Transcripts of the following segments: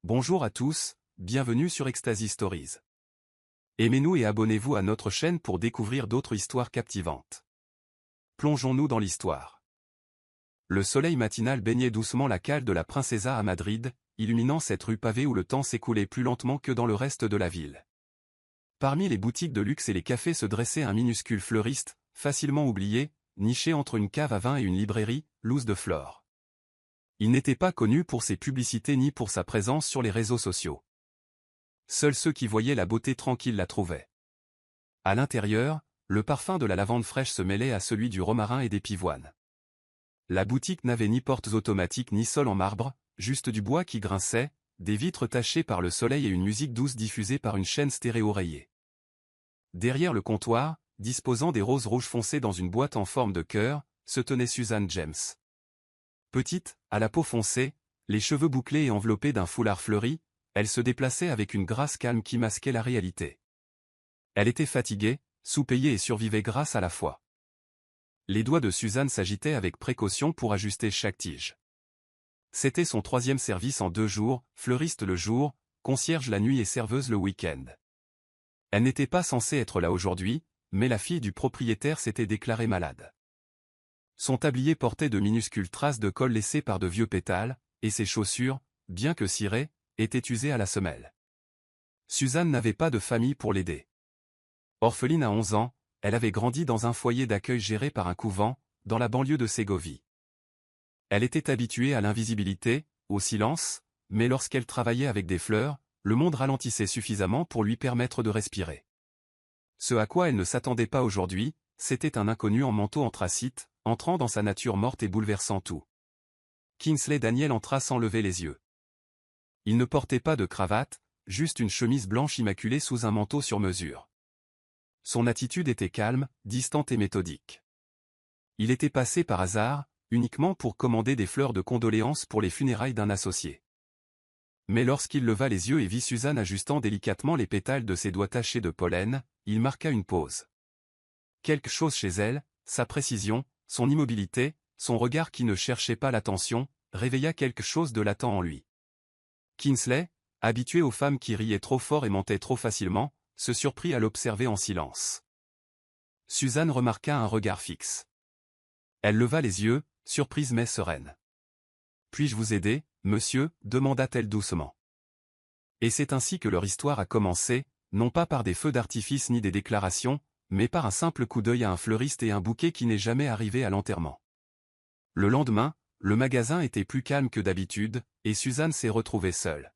Bonjour à tous, bienvenue sur Ecstasy Stories. Aimez-nous et abonnez-vous à notre chaîne pour découvrir d'autres histoires captivantes. Plongeons-nous dans l'histoire. Le soleil matinal baignait doucement la cale de la Princesa à Madrid, illuminant cette rue pavée où le temps s'écoulait plus lentement que dans le reste de la ville. Parmi les boutiques de luxe et les cafés se dressait un minuscule fleuriste, facilement oublié, niché entre une cave à vin et une librairie, Luz de Flor. Il n'était pas connu pour ses publicités ni pour sa présence sur les réseaux sociaux. Seuls ceux qui voyaient la beauté tranquille la trouvaient. À l'intérieur, le parfum de la lavande fraîche se mêlait à celui du romarin et des pivoines. La boutique n'avait ni portes automatiques ni sol en marbre, juste du bois qui grinçait, des vitres tachées par le soleil et une musique douce diffusée par une chaîne stéréo rayée. Derrière le comptoir, disposant des roses rouges foncées dans une boîte en forme de cœur, se tenait Suzanne James. Petite, à la peau foncée, les cheveux bouclés et enveloppés d'un foulard fleuri, elle se déplaçait avec une grâce calme qui masquait la réalité. Elle était fatiguée, sous-payée et survivait grâce à la foi. Les doigts de Suzanne s'agitaient avec précaution pour ajuster chaque tige. C'était son 3e service en 2 jours, fleuriste le jour, concierge la nuit et serveuse le week-end. Elle n'était pas censée être là aujourd'hui, mais la fille du propriétaire s'était déclarée malade. Son tablier portait de minuscules traces de colle laissées par de vieux pétales, et ses chaussures, bien que cirées, étaient usées à la semelle. Suzanne n'avait pas de famille pour l'aider. Orpheline à 11 ans, elle avait grandi dans un foyer d'accueil géré par un couvent, dans la banlieue de Ségovie. Elle était habituée à l'invisibilité, au silence, mais lorsqu'elle travaillait avec des fleurs, le monde ralentissait suffisamment pour lui permettre de respirer. Ce à quoi elle ne s'attendait pas aujourd'hui, c'était un inconnu en manteau anthracite, entrant dans sa nature morte et bouleversant tout. Kingsley Daniel entra sans lever les yeux. Il ne portait pas de cravate, juste une chemise blanche immaculée sous un manteau sur mesure. Son attitude était calme, distante et méthodique. Il était passé par hasard, uniquement pour commander des fleurs de condoléances pour les funérailles d'un associé. Mais lorsqu'il leva les yeux et vit Suzanne ajustant délicatement les pétales de ses doigts tachés de pollen, il marqua une pause. Quelque chose chez elle, sa précision, son immobilité, son regard qui ne cherchait pas l'attention, réveilla quelque chose de latent en lui. Kingsley, habitué aux femmes qui riaient trop fort et mentaient trop facilement, se surprit à l'observer en silence. Suzanne remarqua un regard fixe. Elle leva les yeux, surprise mais sereine. « Puis-je vous aider, monsieur ?» demanda-t-elle doucement. Et c'est ainsi que leur histoire a commencé, non pas par des feux d'artifice ni des déclarations, mais par un simple coup d'œil à un fleuriste et un bouquet qui n'est jamais arrivé à l'enterrement. Le lendemain, le magasin était plus calme que d'habitude, et Suzanne s'est retrouvée seule.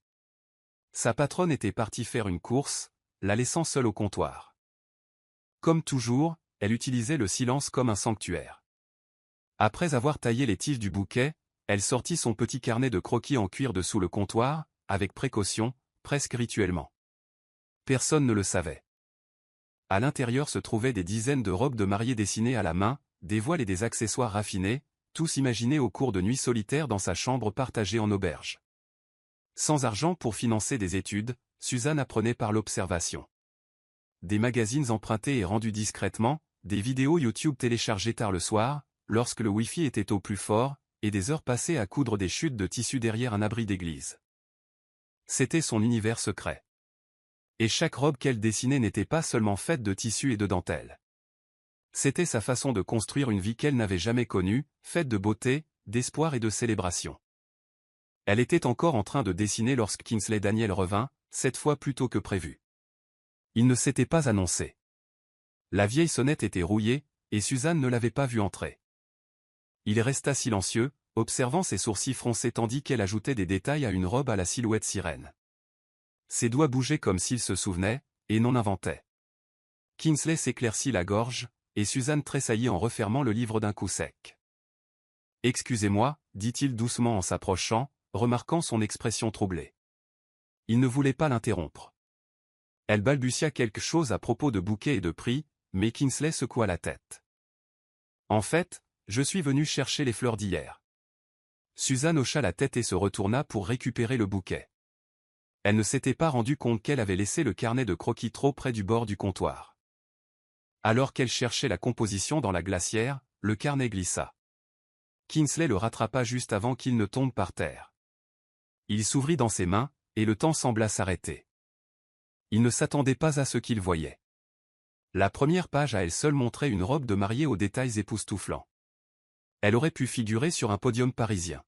Sa patronne était partie faire une course, la laissant seule au comptoir. Comme toujours, elle utilisait le silence comme un sanctuaire. Après avoir taillé les tiges du bouquet, elle sortit son petit carnet de croquis en cuir de sous le comptoir, avec précaution, presque rituellement. Personne ne le savait. À l'intérieur se trouvaient des dizaines de robes de mariée dessinées à la main, des voiles et des accessoires raffinés, tous imaginés au cours de nuits solitaires dans sa chambre partagée en auberge. Sans argent pour financer des études, Suzanne apprenait par l'observation. Des magazines empruntés et rendus discrètement, des vidéos YouTube téléchargées tard le soir, lorsque le Wi-Fi était au plus fort, et des heures passées à coudre des chutes de tissu derrière un abri d'église. C'était son univers secret. Et chaque robe qu'elle dessinait n'était pas seulement faite de tissu et de dentelle. C'était sa façon de construire une vie qu'elle n'avait jamais connue, faite de beauté, d'espoir et de célébration. Elle était encore en train de dessiner lorsque Kingsley Daniel revint, cette fois plus tôt que prévu. Il ne s'était pas annoncé. La vieille sonnette était rouillée, et Suzanne ne l'avait pas vu entrer. Il resta silencieux, observant ses sourcils froncés tandis qu'elle ajoutait des détails à une robe à la silhouette sirène. Ses doigts bougeaient comme s'il se souvenait, et n'en inventait. Kingsley s'éclaircit la gorge, et Suzanne tressaillit en refermant le livre d'un coup sec. « Excusez-moi, dit-il doucement en s'approchant, remarquant son expression troublée. Il ne voulait pas l'interrompre. Elle balbutia quelque chose à propos de bouquets et de prix, mais Kingsley secoua la tête. « En fait, je suis venu chercher les fleurs d'hier. » Suzanne hocha la tête et se retourna pour récupérer le bouquet. Elle ne s'était pas rendue compte qu'elle avait laissé le carnet de croquis trop près du bord du comptoir. Alors qu'elle cherchait la composition dans la glacière, le carnet glissa. Kingsley le rattrapa juste avant qu'il ne tombe par terre. Il s'ouvrit dans ses mains, et le temps sembla s'arrêter. Il ne s'attendait pas à ce qu'il voyait. La première page à elle seule montrait une robe de mariée aux détails époustouflants. Elle aurait pu figurer sur un podium parisien.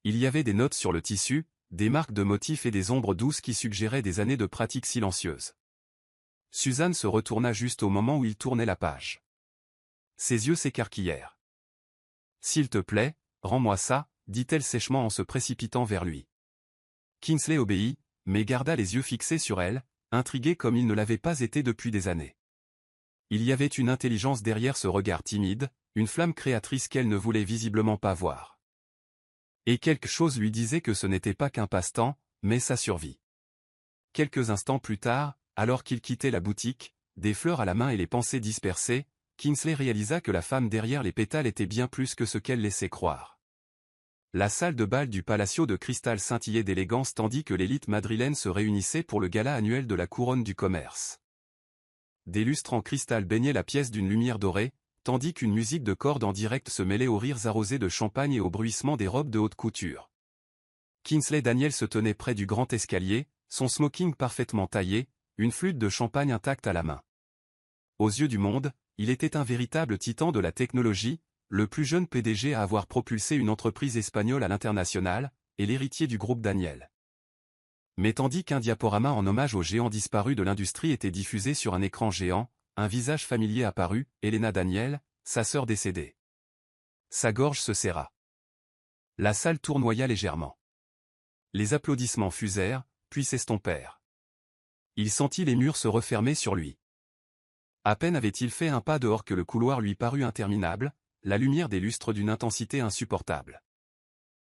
Il y avait des notes sur le tissu, des marques de motifs et des ombres douces qui suggéraient des années de pratique silencieuse. Suzanne se retourna juste au moment où il tournait la page. Ses yeux s'écarquillèrent. « S'il te plaît, rends-moi ça », dit-elle sèchement en se précipitant vers lui. Kingsley obéit, mais garda les yeux fixés sur elle, intrigué comme il ne l'avait pas été depuis des années. Il y avait une intelligence derrière ce regard timide, une flamme créatrice qu'elle ne voulait visiblement pas voir. Et quelque chose lui disait que ce n'était pas qu'un passe-temps, mais sa survie. Quelques instants plus tard, alors qu'il quittait la boutique, des fleurs à la main et les pensées dispersées, Kingsley réalisa que la femme derrière les pétales était bien plus que ce qu'elle laissait croire. La salle de bal du Palacio de Cristal scintillait d'élégance tandis que l'élite madrilène se réunissait pour le gala annuel de la couronne du commerce. Des lustres en cristal baignaient la pièce d'une lumière dorée, tandis qu'une musique de cordes en direct se mêlait aux rires arrosés de champagne et au bruissement des robes de haute couture. Kingsley Daniel se tenait près du grand escalier, son smoking parfaitement taillé, une flûte de champagne intacte à la main. Aux yeux du monde, il était un véritable titan de la technologie, le plus jeune PDG à avoir propulsé une entreprise espagnole à l'international, et l'héritier du groupe Daniel. Mais tandis qu'un diaporama en hommage aux géants disparus de l'industrie était diffusé sur un écran géant, un visage familier apparut, Elena Daniel, sa sœur décédée. Sa gorge se serra. La salle tournoya légèrement. Les applaudissements fusèrent, puis s'estompèrent. Il sentit les murs se refermer sur lui. À peine avait-il fait un pas dehors que le couloir lui parut interminable, la lumière des lustres d'une intensité insupportable.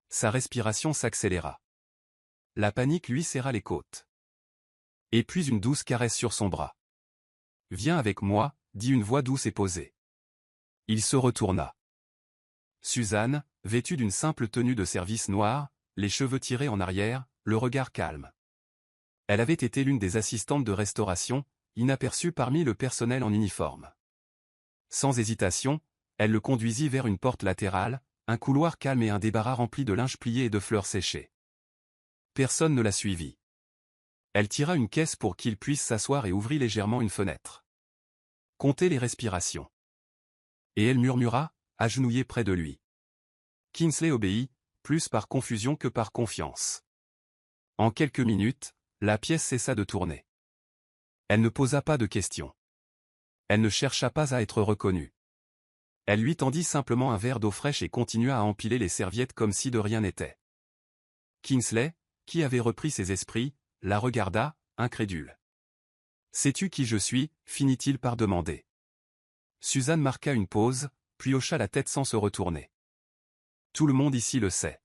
Sa respiration s'accéléra. La panique lui serra les côtes. Et puis une douce caresse sur son bras. « Viens avec moi », dit une voix douce et posée. Il se retourna. Suzanne, vêtue d'une simple tenue de service noire, les cheveux tirés en arrière, le regard calme. Elle avait été l'une des assistantes de restauration, inaperçue parmi le personnel en uniforme. Sans hésitation, elle le conduisit vers une porte latérale, un couloir calme et un débarras rempli de linge plié et de fleurs séchées. Personne ne la suivit. Elle tira une caisse pour qu'il puisse s'asseoir et ouvrit légèrement une fenêtre. Comptez les respirations. Et elle murmura, agenouillée près de lui. Kingsley obéit, plus par confusion que par confiance. En quelques minutes, la pièce cessa de tourner. Elle ne posa pas de questions. Elle ne chercha pas à être reconnue. Elle lui tendit simplement un verre d'eau fraîche et continua à empiler les serviettes comme si de rien n'était. Kingsley, qui avait repris ses esprits, la regarda, incrédule. « Sais-tu qui je suis » finit-il par demander. Suzanne marqua une pause, puis hocha la tête sans se retourner. « Tout le monde ici le sait.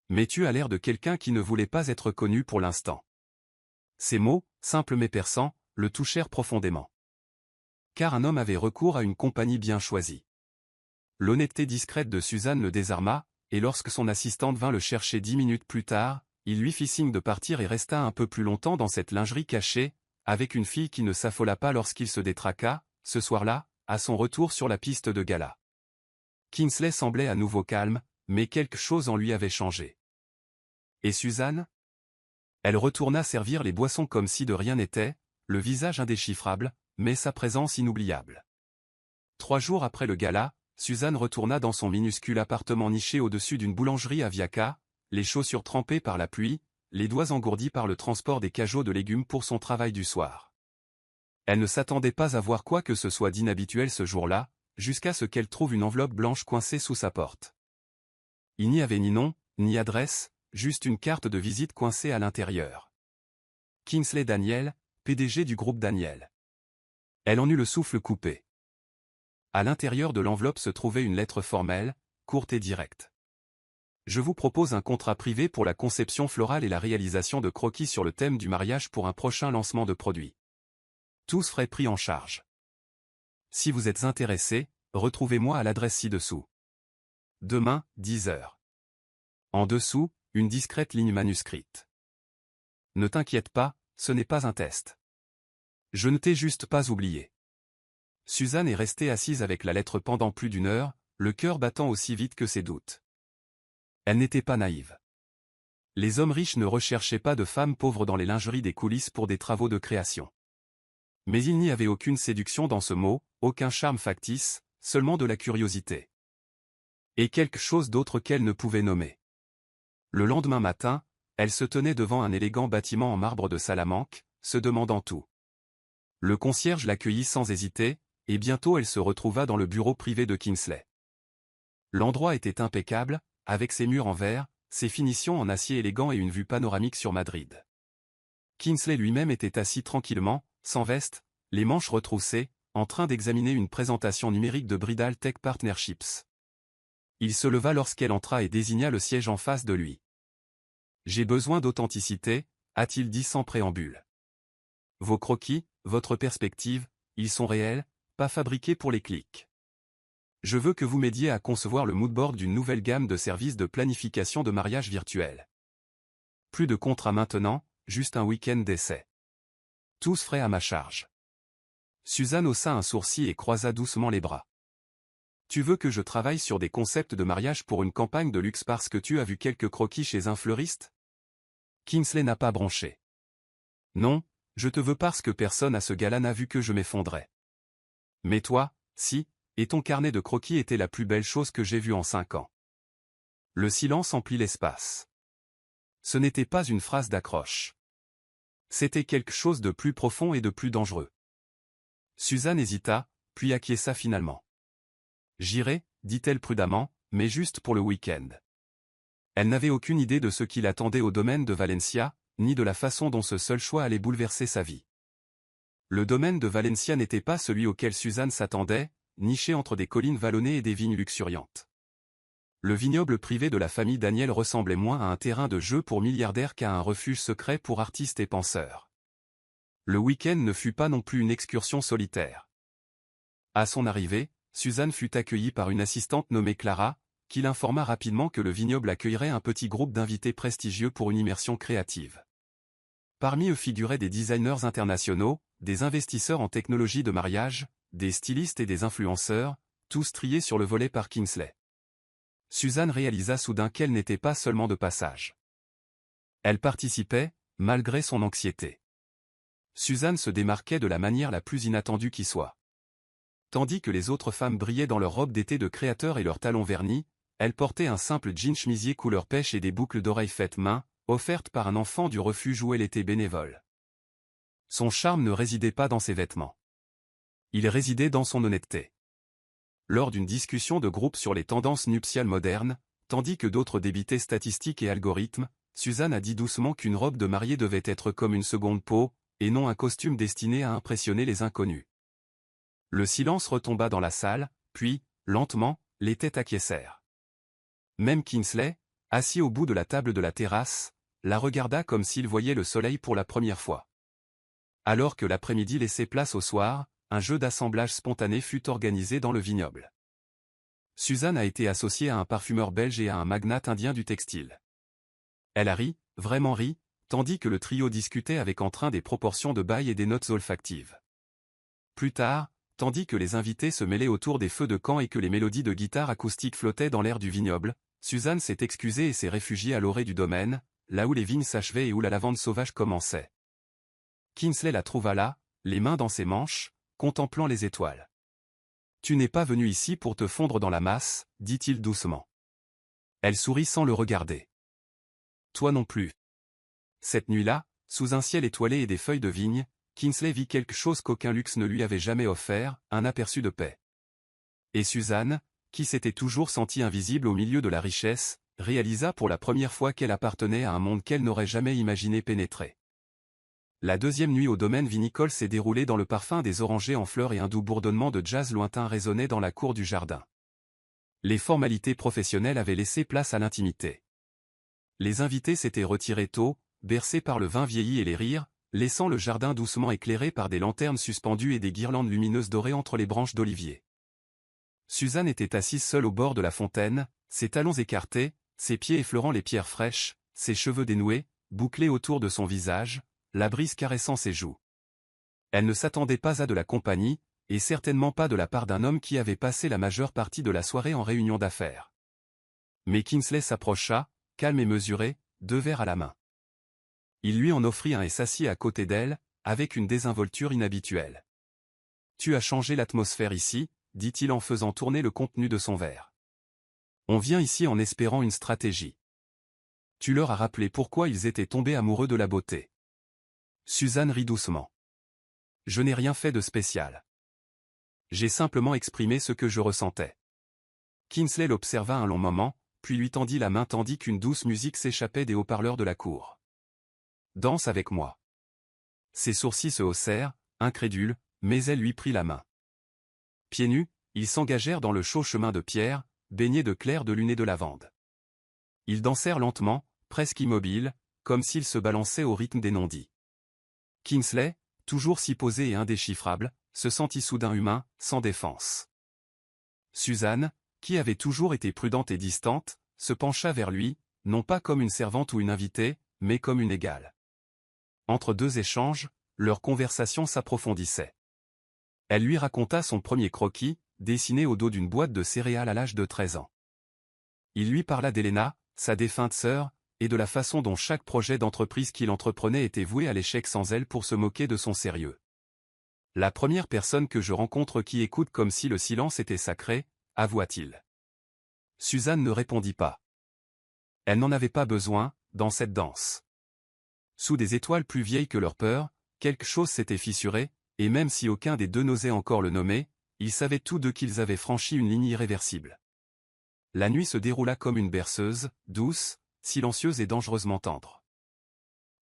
Mais tu as l'air de quelqu'un qui ne voulait pas être connu pour l'instant. » Ces mots, simples mais perçants, le touchèrent profondément. Car un homme avait recours à une compagnie bien choisie. L'honnêteté discrète de Suzanne le désarma, et lorsque son assistante vint le chercher 10 minutes plus tard, il lui fit signe de partir et resta un peu plus longtemps dans cette lingerie cachée, avec une fille qui ne s'affola pas lorsqu'il se détraqua, ce soir-là, à son retour sur la piste de gala. Kingsley semblait à nouveau calme, mais quelque chose en lui avait changé. Et Suzanne ? Elle retourna servir les boissons comme si de rien n'était, le visage indéchiffrable, mais sa présence inoubliable. 3 jours après le gala, Suzanne retourna dans son minuscule appartement niché au-dessus d'une boulangerie à Viaca, les chaussures trempées par la pluie, les doigts engourdis par le transport des cajots de légumes pour son travail du soir. Elle ne s'attendait pas à voir quoi que ce soit d'inhabituel ce jour-là, jusqu'à ce qu'elle trouve une enveloppe blanche coincée sous sa porte. Il n'y avait ni nom, ni adresse, juste une carte de visite coincée à l'intérieur. Kingsley Daniel, PDG du groupe Daniel. Elle en eut le souffle coupé. À l'intérieur de l'enveloppe se trouvait une lettre formelle, courte et directe. Je vous propose un contrat privé pour la conception florale et la réalisation de croquis sur le thème du mariage pour un prochain lancement de produit. Tous frais pris en charge. Si vous êtes intéressé, retrouvez-moi à l'adresse ci-dessous. Demain, 10 heures. En dessous, une discrète ligne manuscrite. Ne t'inquiète pas, ce n'est pas un test. Je ne t'ai juste pas oublié. Suzanne est restée assise avec la lettre pendant plus d'1 heure, le cœur battant aussi vite que ses doutes. Elle n'était pas naïve. Les hommes riches ne recherchaient pas de femmes pauvres dans les lingeries des coulisses pour des travaux de création. Mais il n'y avait aucune séduction dans ce mot, aucun charme factice, seulement de la curiosité. Et quelque chose d'autre qu'elle ne pouvait nommer. Le lendemain matin, elle se tenait devant un élégant bâtiment en marbre de Salamanque, se demandant tout. Le concierge l'accueillit sans hésiter, et bientôt elle se retrouva dans le bureau privé de Kingsley. L'endroit était impeccable, avec ses murs en verre, ses finitions en acier élégant et une vue panoramique sur Madrid. Kingsley lui-même était assis tranquillement, sans veste, les manches retroussées, en train d'examiner une présentation numérique de Bridal Tech Partnerships. Il se leva lorsqu'elle entra et désigna le siège en face de lui. « J'ai besoin d'authenticité », a-t-il dit sans préambule. « Vos croquis, votre perspective, ils sont réels, pas fabriqués pour les clics. Je veux que vous m'aidiez à concevoir le moodboard d'une nouvelle gamme de services de planification de mariage virtuel. Plus de contrat maintenant, juste un week-end d'essai. Tous frais à ma charge. » Suzanne haussa un sourcil et croisa doucement les bras. « Tu veux que je travaille sur des concepts de mariage pour une campagne de luxe parce que tu as vu quelques croquis chez un fleuriste ?» Kingsley n'a pas bronché. « Non, je te veux parce que personne à ce gala n'a vu que je m'effondrais. Mais toi, si, et ton carnet de croquis était la plus belle chose que j'ai vue en 5 ans. » Le silence emplit l'espace. Ce n'était pas une phrase d'accroche. C'était quelque chose de plus profond et de plus dangereux. Suzanne hésita, puis acquiesça finalement. « J'irai, dit-elle prudemment, mais juste pour le week-end. » Elle n'avait aucune idée de ce qui l'attendait au domaine de Valencia, ni de la façon dont ce seul choix allait bouleverser sa vie. Le domaine de Valencia n'était pas celui auquel Suzanne s'attendait, niché entre des collines vallonnées et des vignes luxuriantes. Le vignoble privé de la famille Daniel ressemblait moins à un terrain de jeu pour milliardaires qu'à un refuge secret pour artistes et penseurs. Le week-end ne fut pas non plus une excursion solitaire. À son arrivée, Suzanne fut accueillie par une assistante nommée Clara, qui l'informa rapidement que le vignoble accueillerait un petit groupe d'invités prestigieux pour une immersion créative. Parmi eux figuraient des designers internationaux, des investisseurs en technologie de mariage, des stylistes et des influenceurs, tous triés sur le volet par Kingsley. Suzanne réalisa soudain qu'elle n'était pas seulement de passage. Elle participait, malgré son anxiété. Suzanne se démarquait de la manière la plus inattendue qui soit. Tandis que les autres femmes brillaient dans leurs robes d'été de créateurs et leurs talons vernis, elle portait un simple jean chemisier couleur pêche et des boucles d'oreilles faites main, offertes par un enfant du refuge où elle était bénévole. Son charme ne résidait pas dans ses vêtements. Il résidait dans son honnêteté. Lors d'une discussion de groupe sur les tendances nuptiales modernes, tandis que d'autres débitaient statistiques et algorithmes, Suzanne a dit doucement qu'une robe de mariée devait être comme une seconde peau, et non un costume destiné à impressionner les inconnus. Le silence retomba dans la salle, puis, lentement, les têtes acquiescèrent. Même Kingsley, assis au bout de la table de la terrasse, la regarda comme s'il voyait le soleil pour la première fois. Alors que l'après-midi laissait place au soir, un jeu d'assemblage spontané fut organisé dans le vignoble. Suzanne a été associée à un parfumeur belge et à un magnate indien du textile. Elle a ri, vraiment ri, tandis que le trio discutait avec entrain des proportions de bail et des notes olfactives. Plus tard, tandis que les invités se mêlaient autour des feux de camp et que les mélodies de guitare acoustique flottaient dans l'air du vignoble, Suzanne s'est excusée et s'est réfugiée à l'orée du domaine, là où les vignes s'achevaient et où la lavande sauvage commençait. Kingsley la trouva là, les mains dans ses manches, contemplant les étoiles. « Tu n'es pas venu ici pour te fondre dans la masse, dit-il doucement. » Elle sourit sans le regarder. « Toi non plus. » Cette nuit-là, sous un ciel étoilé et des feuilles de vigne, Kingsley vit quelque chose qu'aucun luxe ne lui avait jamais offert, un aperçu de paix. Et Suzanne, qui s'était toujours sentie invisible au milieu de la richesse, réalisa pour la première fois qu'elle appartenait à un monde qu'elle n'aurait jamais imaginé pénétrer. La deuxième nuit au domaine vinicole s'est déroulée dans le parfum des orangers en fleurs et un doux bourdonnement de jazz lointain résonnait dans la cour du jardin. Les formalités professionnelles avaient laissé place à l'intimité. Les invités s'étaient retirés tôt, bercés par le vin vieilli et les rires, laissant le jardin doucement éclairé par des lanternes suspendues et des guirlandes lumineuses dorées entre les branches d'olivier. Suzanne était assise seule au bord de la fontaine, ses talons écartés, ses pieds effleurant les pierres fraîches, ses cheveux dénoués, bouclés autour de son visage, la brise caressant ses joues. Elle ne s'attendait pas à de la compagnie, et certainement pas de la part d'un homme qui avait passé la majeure partie de la soirée en réunion d'affaires. Mais Kingsley s'approcha, calme et mesuré, 2 verres à la main. Il lui en offrit un et s'assit à côté d'elle, avec une désinvolture inhabituelle. « Tu as changé l'atmosphère ici », dit-il en faisant tourner le contenu de son verre. « On vient ici en espérant une stratégie. Tu leur as rappelé pourquoi ils étaient tombés amoureux de la beauté. » Suzanne rit doucement. « Je n'ai rien fait de spécial. J'ai simplement exprimé ce que je ressentais. » Kingsley l'observa un long moment, puis lui tendit la main tandis qu'une douce musique s'échappait des haut-parleurs de la cour. « Danse avec moi. » Ses sourcils se haussèrent, incrédules, mais elle lui prit la main. Pieds nus, ils s'engagèrent dans le chaud chemin de pierre, baigné de clair de lune et de lavande. Ils dansèrent lentement, presque immobiles, comme s'ils se balançaient au rythme des non-dits. Kingsley, toujours si posé et indéchiffrable, se sentit soudain humain, sans défense. Suzanne, qui avait toujours été prudente et distante, se pencha vers lui, non pas comme une servante ou une invitée, mais comme une égale. Entre deux échanges, leur conversation s'approfondissait. Elle lui raconta son premier croquis, dessiné au dos d'une boîte de céréales à l'âge de 13 ans. Il lui parla d'Elena, sa défunte sœur, et de la façon dont chaque projet d'entreprise qu'il entreprenait était voué à l'échec sans elle pour se moquer de son sérieux. « La première personne que je rencontre qui écoute comme si le silence était sacré, » avoua-t-il. Suzanne ne répondit pas. Elle n'en avait pas besoin, dans cette danse. Sous des étoiles plus vieilles que leur peur, quelque chose s'était fissuré, et même si aucun des deux n'osait encore le nommer, ils savaient tous deux qu'ils avaient franchi une ligne irréversible. La nuit se déroula comme une berceuse, douce, silencieuse et dangereusement tendre.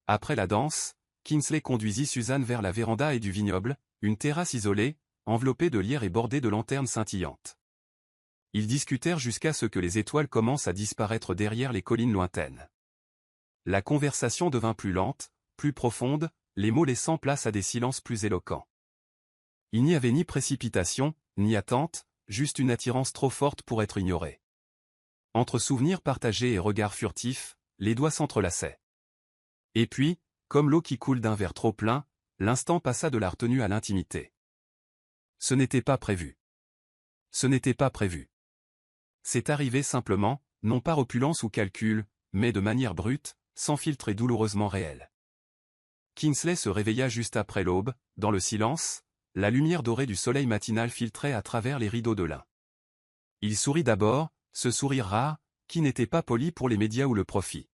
Après la danse, Kingsley conduisit Suzanne vers la véranda et du vignoble, une terrasse isolée, enveloppée de lierre et bordée de lanternes scintillantes. Ils discutèrent jusqu'à ce que les étoiles commencent à disparaître derrière les collines lointaines. La conversation devint plus lente, plus profonde, les mots laissant place à des silences plus éloquents. Il n'y avait ni précipitation, ni attente, juste une attirance trop forte pour être ignorée. Entre souvenirs partagés et regards furtifs, les doigts s'entrelaçaient. Et puis, comme l'eau qui coule d'un verre trop plein, l'instant passa de la retenue à l'intimité. Ce n'était pas prévu. Ce n'était pas prévu. C'est arrivé simplement, non par opulence ou calcul, mais de manière brute, sans filtre et douloureusement réelle. Kingsley se réveilla juste après l'aube, dans le silence, la lumière dorée du soleil matinal filtrait à travers les rideaux de lin. Il sourit d'abord, ce sourire rare, qui n'était pas poli pour les médias ou le profit.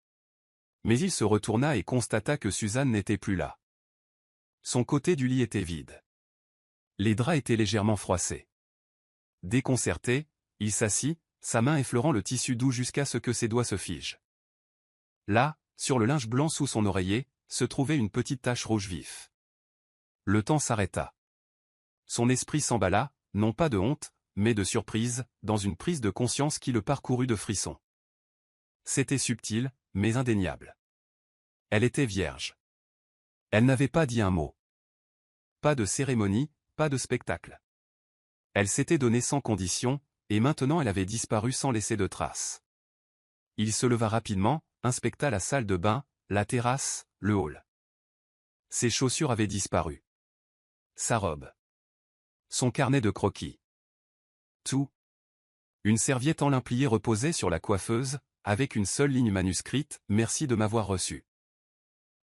Mais il se retourna et constata que Suzanne n'était plus là. Son côté du lit était vide. Les draps étaient légèrement froissés. Déconcerté, il s'assit, sa main effleurant le tissu doux jusqu'à ce que ses doigts se figent. Là, sur le linge blanc sous son oreiller, se trouvait une petite tache rouge vif. Le temps s'arrêta. Son esprit s'emballa, non pas de honte, mais de surprise, dans une prise de conscience qui le parcourut de frissons. C'était subtil, mais indéniable. Elle était vierge. Elle n'avait pas dit un mot. Pas de cérémonie, pas de spectacle. Elle s'était donnée sans condition, et maintenant elle avait disparu sans laisser de traces. Il se leva rapidement, inspecta la salle de bain, la terrasse, le hall. Ses chaussures avaient disparu. Sa robe. Son carnet de croquis. Tout. Une serviette en lin plié reposait sur la coiffeuse, avec une seule ligne manuscrite, « Merci de m'avoir reçu.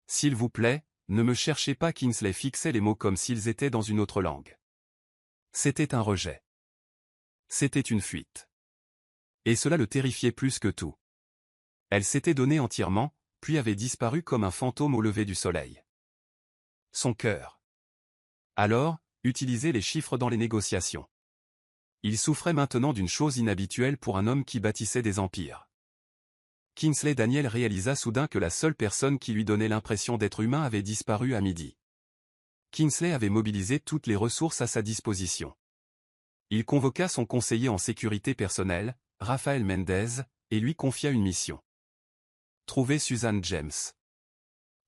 S'il vous plaît, ne me cherchez pas. » Kingsley fixait les mots comme s'ils étaient dans une autre langue. C'était un rejet. C'était une fuite. Et cela le terrifiait plus que tout. Elle s'était donnée entièrement, puis avait disparu comme un fantôme au lever du soleil. Son cœur. Alors, utiliser les chiffres dans les négociations. Il souffrait maintenant d'une chose inhabituelle pour un homme qui bâtissait des empires. Kingsley Daniel réalisa soudain que la seule personne qui lui donnait l'impression d'être humain avait disparu à midi. Kingsley avait mobilisé toutes les ressources à sa disposition. Il convoqua son conseiller en sécurité personnelle, Raphaël Mendez, et lui confia une mission. Trouver Suzanne James.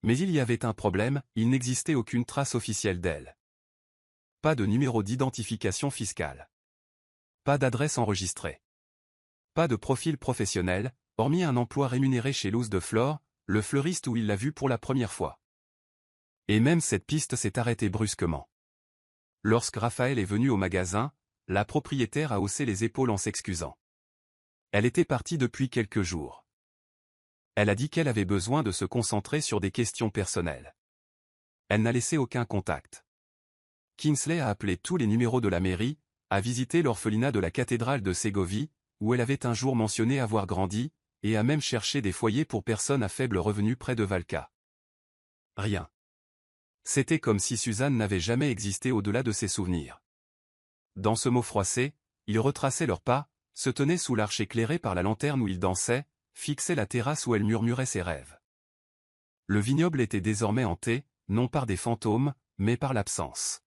Mais il y avait un problème, il n'existait aucune trace officielle d'elle. Pas de numéro d'identification fiscale. Pas d'adresse enregistrée. Pas de profil professionnel, hormis un emploi rémunéré chez Louse de Flore, le fleuriste où il l'a vue pour la première fois. Et même cette piste s'est arrêtée brusquement. Lorsque Raphaël est venu au magasin, la propriétaire a haussé les épaules en s'excusant. Elle était partie depuis quelques jours. Elle a dit qu'elle avait besoin de se concentrer sur des questions personnelles. Elle n'a laissé aucun contact. Kingsley a appelé tous les numéros de la mairie, a visité l'orphelinat de la cathédrale de Ségovie, où elle avait un jour mentionné avoir grandi, et a même cherché des foyers pour personnes à faible revenu près de Valka. Rien. C'était comme si Suzanne n'avait jamais existé au-delà de ses souvenirs. Dans ce mot froissé, ils retraçaient leurs pas, se tenaient sous l'arche éclairée par la lanterne où ils dansaient, fixaient la terrasse où elle murmurait ses rêves. Le vignoble était désormais hanté, non par des fantômes, mais par l'absence.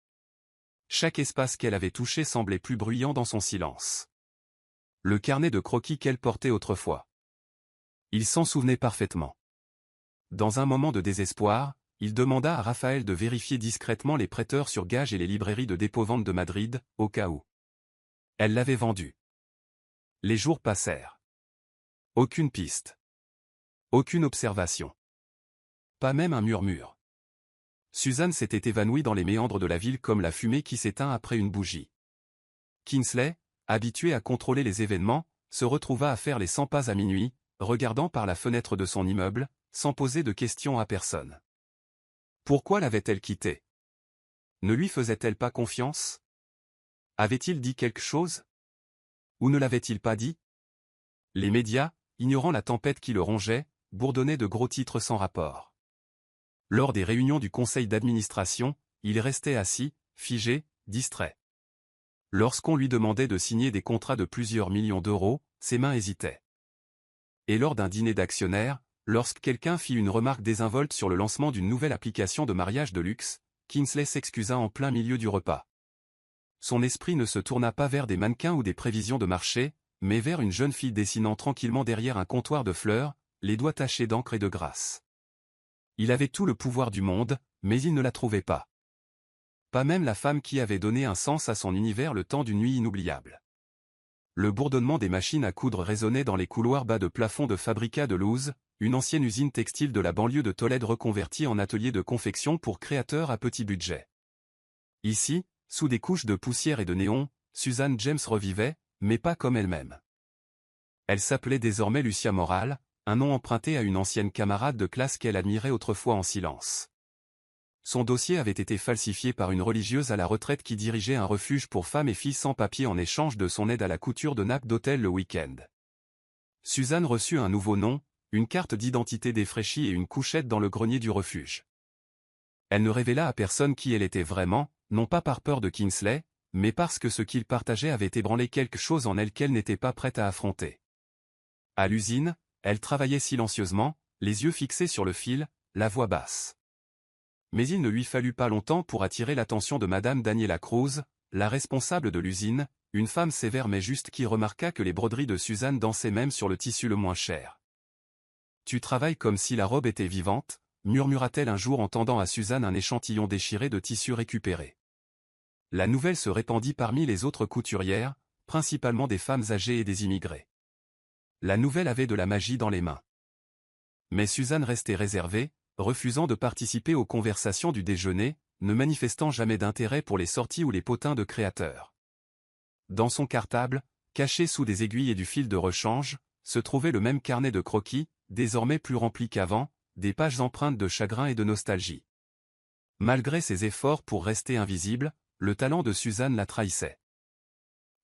Chaque espace qu'elle avait touché semblait plus bruyant dans son silence. Le carnet de croquis qu'elle portait autrefois. Il s'en souvenait parfaitement. Dans un moment de désespoir, il demanda à Raphaël de vérifier discrètement les prêteurs sur gage et les librairies de dépôt-vente de Madrid, au cas où. Elle l'avait vendu. Les jours passèrent. Aucune piste. Aucune observation. Pas même un murmure. Suzanne s'était évanouie dans les méandres de la ville comme la fumée qui s'éteint après une bougie. Kingsley, habitué à contrôler les événements, se retrouva à faire les 100 pas à minuit, regardant par la fenêtre de son immeuble, sans poser de questions à personne. Pourquoi l'avait-elle quitté? Ne lui faisait-elle pas confiance? Avait-il dit quelque chose? Ou ne l'avait-il pas dit? Les médias, ignorant la tempête qui le rongeait, bourdonnaient de gros titres sans rapport. Lors des réunions du conseil d'administration, il restait assis, figé, distrait. Lorsqu'on lui demandait de signer des contrats de plusieurs millions d'euros, ses mains hésitaient. Et lors d'un dîner d'actionnaires, lorsque quelqu'un fit une remarque désinvolte sur le lancement d'une nouvelle application de mariage de luxe, Kingsley s'excusa en plein milieu du repas. Son esprit ne se tourna pas vers des mannequins ou des prévisions de marché, mais vers une jeune fille dessinant tranquillement derrière un comptoir de fleurs, les doigts tachés d'encre et de grâce. Il avait tout le pouvoir du monde, mais il ne la trouvait pas. Pas même la femme qui avait donné un sens à son univers le temps d'une nuit inoubliable. Le bourdonnement des machines à coudre résonnait dans les couloirs bas de plafond de Fabrica de Luz, une ancienne usine textile de la banlieue de Tolède reconvertie en atelier de confection pour créateurs à petit budget. Ici, sous des couches de poussière et de néon, Suzanne James revivait, mais pas comme elle-même. Elle s'appelait désormais Lucia Moral, un nom emprunté à une ancienne camarade de classe qu'elle admirait autrefois en silence. Son dossier avait été falsifié par une religieuse à la retraite qui dirigeait un refuge pour femmes et filles sans papier en échange de son aide à la couture de nappes d'hôtel le week-end. Suzanne reçut un nouveau nom, une carte d'identité défraîchie et une couchette dans le grenier du refuge. Elle ne révéla à personne qui elle était vraiment, non pas par peur de Kingsley, mais parce que ce qu'il partageait avait ébranlé quelque chose en elle qu'elle n'était pas prête à affronter. À l'usine, elle travaillait silencieusement, les yeux fixés sur le fil, la voix basse. Mais il ne lui fallut pas longtemps pour attirer l'attention de Madame Daniela Cruz, la responsable de l'usine, une femme sévère mais juste qui remarqua que les broderies de Suzanne dansaient même sur le tissu le moins cher. « Tu travailles comme si la robe était vivante », murmura-t-elle un jour en tendant à Suzanne un échantillon déchiré de tissu récupéré. La nouvelle se répandit parmi les autres couturières, principalement des femmes âgées et des immigrés. La nouvelle avait de la magie dans les mains. Mais Suzanne restait réservée, refusant de participer aux conversations du déjeuner, ne manifestant jamais d'intérêt pour les sorties ou les potins de créateurs. Dans son cartable, caché sous des aiguilles et du fil de rechange, se trouvait le même carnet de croquis, désormais plus rempli qu'avant, des pages empreintes de chagrin et de nostalgie. Malgré ses efforts pour rester invisible, le talent de Suzanne la trahissait.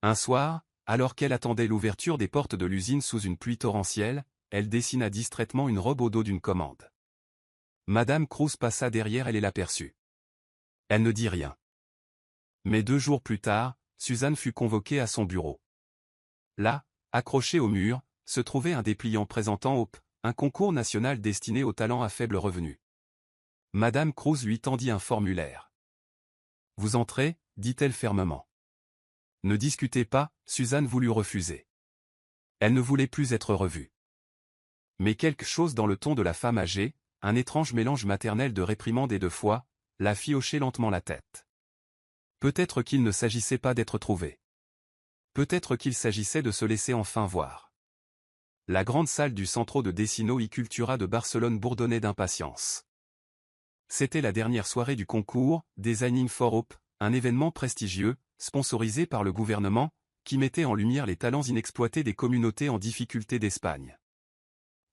Un soir, alors qu'elle attendait l'ouverture des portes de l'usine sous une pluie torrentielle, elle dessina distraitement une robe au dos d'une commande. Madame Cruz passa derrière elle et l'aperçut. Elle ne dit rien. Mais 2 jours plus tard, Suzanne fut convoquée à son bureau. Là, accroché au mur, se trouvait un dépliant présentant Hope, un concours national destiné aux talents à faible revenu. Madame Cruz lui tendit un formulaire. « Vous entrez », dit-elle fermement. Ne discutez pas, Suzanne voulut refuser. Elle ne voulait plus être revue. Mais quelque chose dans le ton de la femme âgée, un étrange mélange maternel de réprimande et de foi, la fit hocher lentement la tête. Peut-être qu'il ne s'agissait pas d'être trouvé. Peut-être qu'il s'agissait de se laisser enfin voir. La grande salle du Centro de Dessino y Cultura de Barcelone bourdonnait d'impatience. C'était la dernière soirée du concours, Designing for Hope, un événement prestigieux, sponsorisé par le gouvernement, qui mettait en lumière les talents inexploités des communautés en difficulté d'Espagne.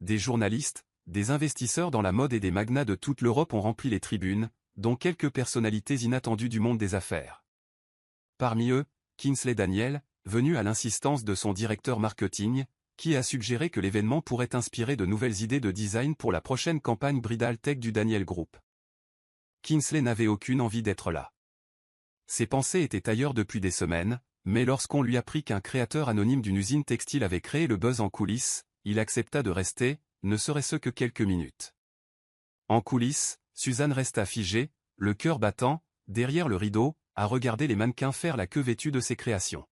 des journalistes, des investisseurs dans la mode et des magnats de toute l'Europe ont rempli les tribunes, dont quelques personnalités inattendues du monde des affaires. Parmi eux, Kingsley Daniel, venu à l'insistance de son directeur marketing, qui a suggéré que l'événement pourrait inspirer de nouvelles idées de design pour la prochaine campagne Bridal Tech du Daniel Group. Kingsley n'avait aucune envie d'être là. Ses pensées étaient ailleurs depuis des semaines, mais lorsqu'on lui apprit qu'un créateur anonyme d'une usine textile avait créé le buzz en coulisses, il accepta de rester, ne serait-ce que quelques minutes. En coulisses, Suzanne resta figée, le cœur battant, derrière le rideau, à regarder les mannequins faire la queue vêtue de ses créations.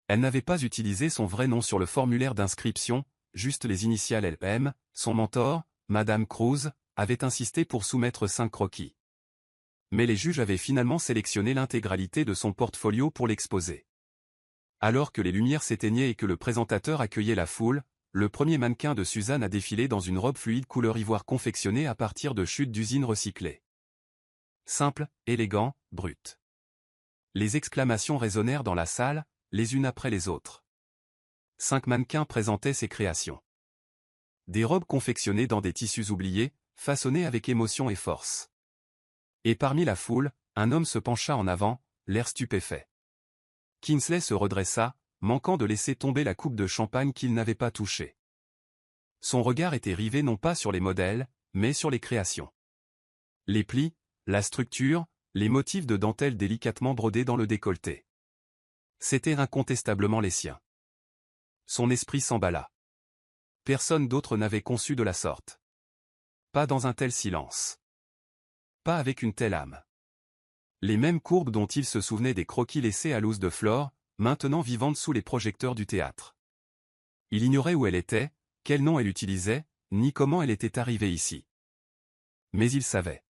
Elle n'avait pas utilisé son vrai nom sur le formulaire d'inscription, juste les initiales LM, son mentor, Madame Cruz, avait insisté pour soumettre 5 croquis. Mais les juges avaient finalement sélectionné l'intégralité de son portfolio pour l'exposer. Alors que les lumières s'éteignaient et que le présentateur accueillait la foule, le premier mannequin de Suzanne a défilé dans une robe fluide couleur ivoire confectionnée à partir de chutes d'usine recyclées. Simple, élégant, brut. Les exclamations résonnèrent dans la salle, les unes après les autres. 5 mannequins présentaient ces créations. Des robes confectionnées dans des tissus oubliés, façonnées avec émotion et force. Et parmi la foule, un homme se pencha en avant, l'air stupéfait. Kingsley se redressa, manquant de laisser tomber la coupe de champagne qu'il n'avait pas touchée. Son regard était rivé non pas sur les modèles, mais sur les créations. Les plis, la structure, les motifs de dentelle délicatement brodés dans le décolleté. C'étaient incontestablement les siens. Son esprit s'emballa. Personne d'autre n'avait conçu de la sorte. Pas dans un tel silence. Pas avec une telle âme. Les mêmes courbes dont il se souvenait des croquis laissés à Louse de Flore, maintenant vivantes sous les projecteurs du théâtre. Il ignorait où elle était, quel nom elle utilisait, ni comment elle était arrivée ici. Mais il savait.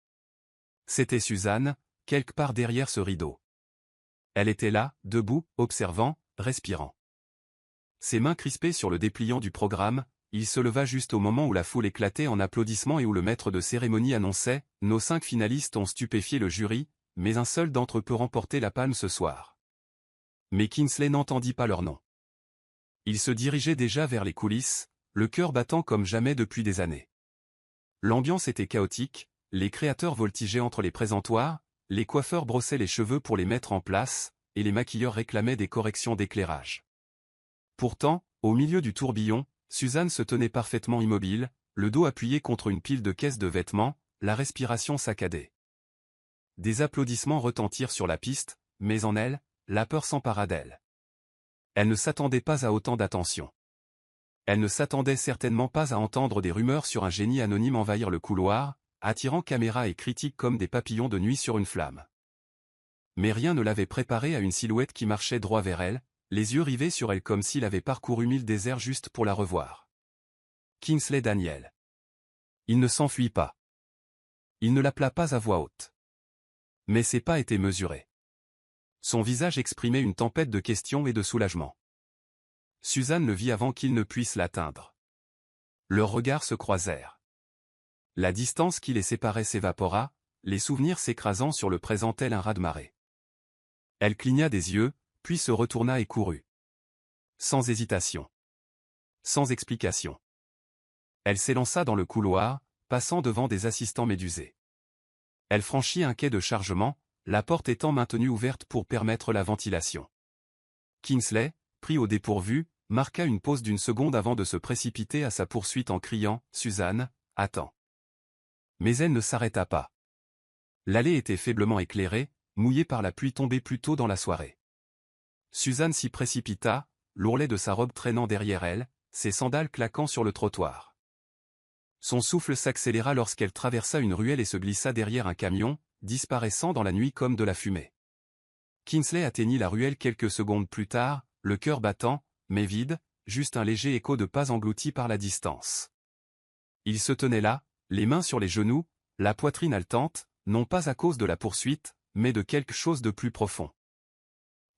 C'était Suzanne, quelque part derrière ce rideau. Elle était là, debout, observant, respirant. Ses mains crispées sur le dépliant du programme, il se leva juste au moment où la foule éclatait en applaudissements et où le maître de cérémonie annonçait « Nos 5 finalistes ont stupéfié le jury, mais un seul d'entre eux peut remporter la palme ce soir. » Mais Kingsley n'entendit pas leur nom. Il se dirigeait déjà vers les coulisses, le cœur battant comme jamais depuis des années. L'ambiance était chaotique, les créateurs voltigeaient entre les présentoirs, les coiffeurs brossaient les cheveux pour les mettre en place, et les maquilleurs réclamaient des corrections d'éclairage. Pourtant, au milieu du tourbillon, Suzanne se tenait parfaitement immobile, le dos appuyé contre une pile de caisses de vêtements, la respiration saccadée. Des applaudissements retentirent sur la piste, mais en elle, la peur s'empara d'elle. Elle ne s'attendait pas à autant d'attention. Elle ne s'attendait certainement pas à entendre des rumeurs sur un génie anonyme envahir le couloir, attirant caméras et critiques comme des papillons de nuit sur une flamme. Mais rien ne l'avait préparée à une silhouette qui marchait droit vers elle, les yeux rivés sur elle comme s'il avait parcouru 1000 déserts juste pour la revoir. Kingsley Daniel. Il ne s'enfuit pas. Il ne l'appela pas à voix haute. Mais ses pas étaient mesurés. Son visage exprimait une tempête de questions et de soulagement. Suzanne le vit avant qu'il ne puisse l'atteindre. Leurs regards se croisèrent. La distance qui les séparait s'évapora, les souvenirs s'écrasant sur le présent tel un raz-de-marée. Elle cligna des yeux, puis se retourna et courut. Sans hésitation. Sans explication. Elle s'élança dans le couloir, passant devant des assistants médusés. Elle franchit un quai de chargement, la porte étant maintenue ouverte pour permettre la ventilation. Kingsley, pris au dépourvu, marqua une pause d'une seconde avant de se précipiter à sa poursuite en criant « Suzanne, attends !» Mais elle ne s'arrêta pas. L'allée était faiblement éclairée, mouillée par la pluie tombée plus tôt dans la soirée. Suzanne s'y précipita, l'ourlet de sa robe traînant derrière elle, ses sandales claquant sur le trottoir. Son souffle s'accéléra lorsqu'elle traversa une ruelle et se glissa derrière un camion, disparaissant dans la nuit comme de la fumée. Kingsley atteignit la ruelle quelques secondes plus tard, le cœur battant, mais vide, juste un léger écho de pas englouti par la distance. Il se tenait là, les mains sur les genoux, la poitrine haletante, non pas à cause de la poursuite, mais de quelque chose de plus profond.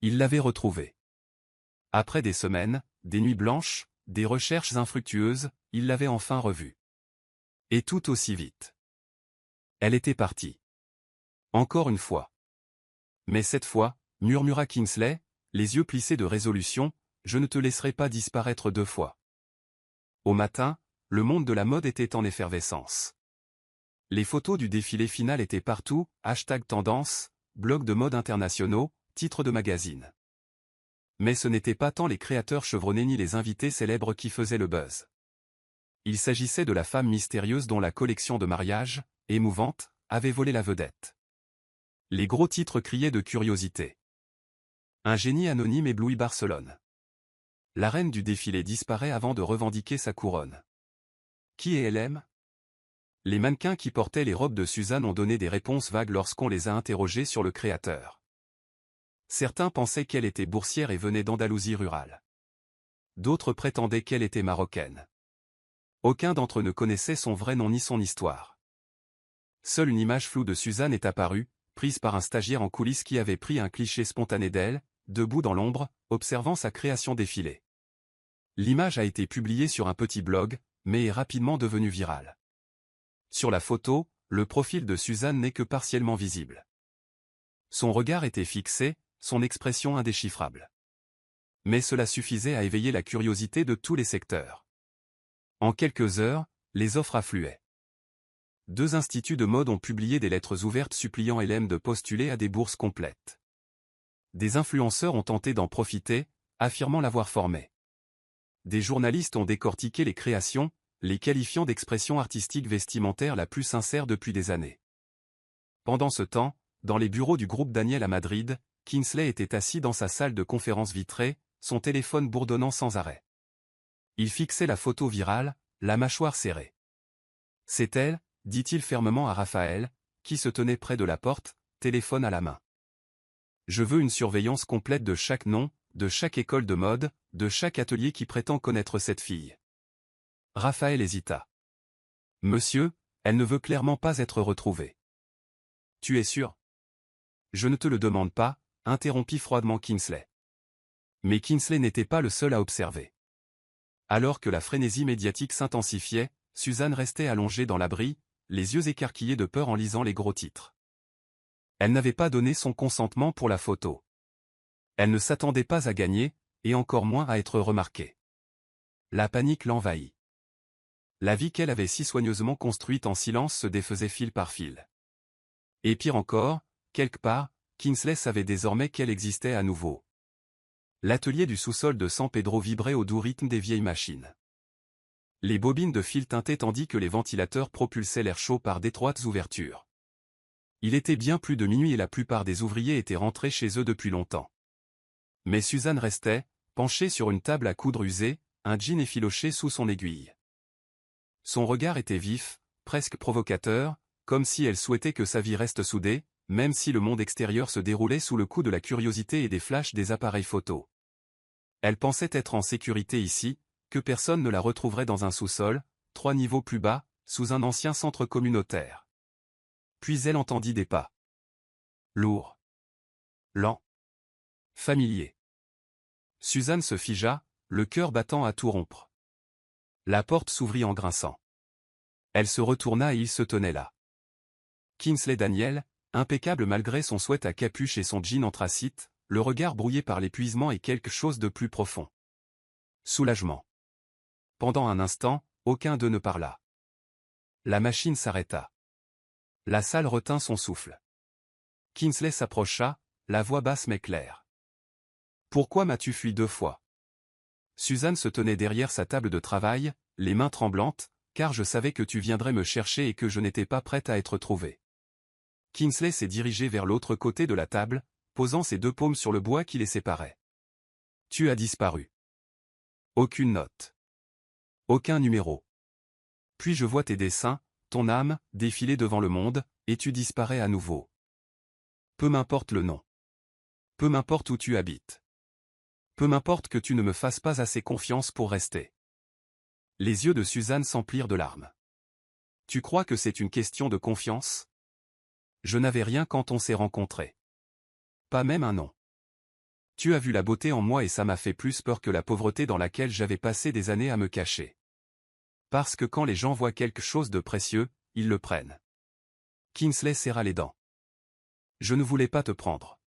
Il l'avait retrouvée. Après des semaines, des nuits blanches, des recherches infructueuses, il l'avait enfin revue. Et tout aussi vite. Elle était partie. Encore une fois. Mais cette fois, murmura Kingsley, les yeux plissés de résolution, je ne te laisserai pas disparaître 2 fois. Au matin, le monde de la mode était en effervescence. Les photos du défilé final étaient partout, hashtag tendance, blogs de mode internationaux, titres de magazines. Mais ce n'étaient pas tant les créateurs chevronnés ni les invités célèbres qui faisaient le buzz. Il s'agissait de la femme mystérieuse dont la collection de mariage, émouvante, avait volé la vedette. Les gros titres criaient de curiosité. Un génie anonyme éblouit Barcelone. La reine du défilé disparaît avant de revendiquer sa couronne. Qui est LM? Les mannequins qui portaient les robes de Suzanne ont donné des réponses vagues lorsqu'on les a interrogés sur le créateur. Certains pensaient qu'elle était boursière et venait d'Andalousie rurale. D'autres prétendaient qu'elle était marocaine. Aucun d'entre eux ne connaissait son vrai nom ni son histoire. Seule une image floue de Suzanne est apparue, prise par un stagiaire en coulisses qui avait pris un cliché spontané d'elle, debout dans l'ombre, observant sa création défiler. L'image a été publiée sur un petit blog, mais est rapidement devenue virale. Sur la photo, le profil de Suzanne n'est que partiellement visible. Son regard était fixé, son expression indéchiffrable. Mais cela suffisait à éveiller la curiosité de tous les secteurs. En quelques heures, les offres affluaient. 2 instituts de mode ont publié des lettres ouvertes suppliant LM de postuler à des bourses complètes. Des influenceurs ont tenté d'en profiter, affirmant l'avoir formée. Des journalistes ont décortiqué les créations, les qualifiant d'expression artistique vestimentaire la plus sincère depuis des années. Pendant ce temps, dans les bureaux du groupe Daniel à Madrid, Kingsley était assis dans sa salle de conférence vitrée, son téléphone bourdonnant sans arrêt. Il fixait la photo virale, la mâchoire serrée. « C'est elle », dit-il fermement à Raphaël, qui se tenait près de la porte, téléphone à la main. « Je veux une surveillance complète de chaque nom, de chaque école de mode, de chaque atelier qui prétend connaître cette fille. » Raphaël hésita. « Monsieur, elle ne veut clairement pas être retrouvée. »« Tu es sûr ? » ?»« Je ne te le demande pas, » interrompit froidement Kingsley. Mais Kingsley n'était pas le seul à observer. Alors que la frénésie médiatique s'intensifiait, Suzanne restait allongée dans l'abri, les yeux écarquillés de peur en lisant les gros titres. Elle n'avait pas donné son consentement pour la photo. Elle ne s'attendait pas à gagner, et encore moins à être remarquée. La panique l'envahit. La vie qu'elle avait si soigneusement construite en silence se défaisait fil par fil. Et pire encore, quelque part, Kingsley savait désormais qu'elle existait à nouveau. L'atelier du sous-sol de San Pedro vibrait au doux rythme des vieilles machines. Les bobines de fil tintaient tandis que les ventilateurs propulsaient l'air chaud par d'étroites ouvertures. Il était bien plus de minuit et la plupart des ouvriers étaient rentrés chez eux depuis longtemps. Mais Suzanne restait, penchée sur une table à coudre usée, un jean effiloché sous son aiguille. Son regard était vif, presque provocateur, comme si elle souhaitait que sa vie reste soudée, même si le monde extérieur se déroulait sous le coup de la curiosité et des flashs des appareils photo. Elle pensait être en sécurité ici, que personne ne la retrouverait dans un sous-sol, 3 niveaux plus bas, sous un ancien centre communautaire. Puis elle entendit des pas. Lourds. Lents. Familiers. Suzanne se figea, le cœur battant à tout rompre. La porte s'ouvrit en grinçant. Elle se retourna et il se tenait là. Kingsley Daniel, impeccable malgré son sweat à capuche et son jean anthracite, le regard brouillé par l'épuisement et quelque chose de plus profond. Soulagement. Pendant un instant, aucun d'eux ne parla. La machine s'arrêta. La salle retint son souffle. Kingsley s'approcha, la voix basse mais claire. « Pourquoi m'as-tu fui 2 fois ?» Suzanne se tenait derrière sa table de travail, les mains tremblantes, car je savais que tu viendrais me chercher et que je n'étais pas prête à être trouvée. Kingsley s'est dirigé vers l'autre côté de la table, posant ses 2 paumes sur le bois qui les séparait. Tu as disparu. Aucune note. Aucun numéro. Puis je vois tes dessins, ton âme, défiler devant le monde, et tu disparais à nouveau. Peu m'importe le nom. Peu m'importe où tu habites. Peu m'importe que tu ne me fasses pas assez confiance pour rester. Les yeux de Suzanne s'emplirent de larmes. Tu crois que c'est une question de confiance ? Je n'avais rien quand on s'est rencontrés. Pas même un nom. Tu as vu la beauté en moi et ça m'a fait plus peur que la pauvreté dans laquelle j'avais passé des années à me cacher. Parce que quand les gens voient quelque chose de précieux, ils le prennent. Kingsley serra les dents. Je ne voulais pas te prendre.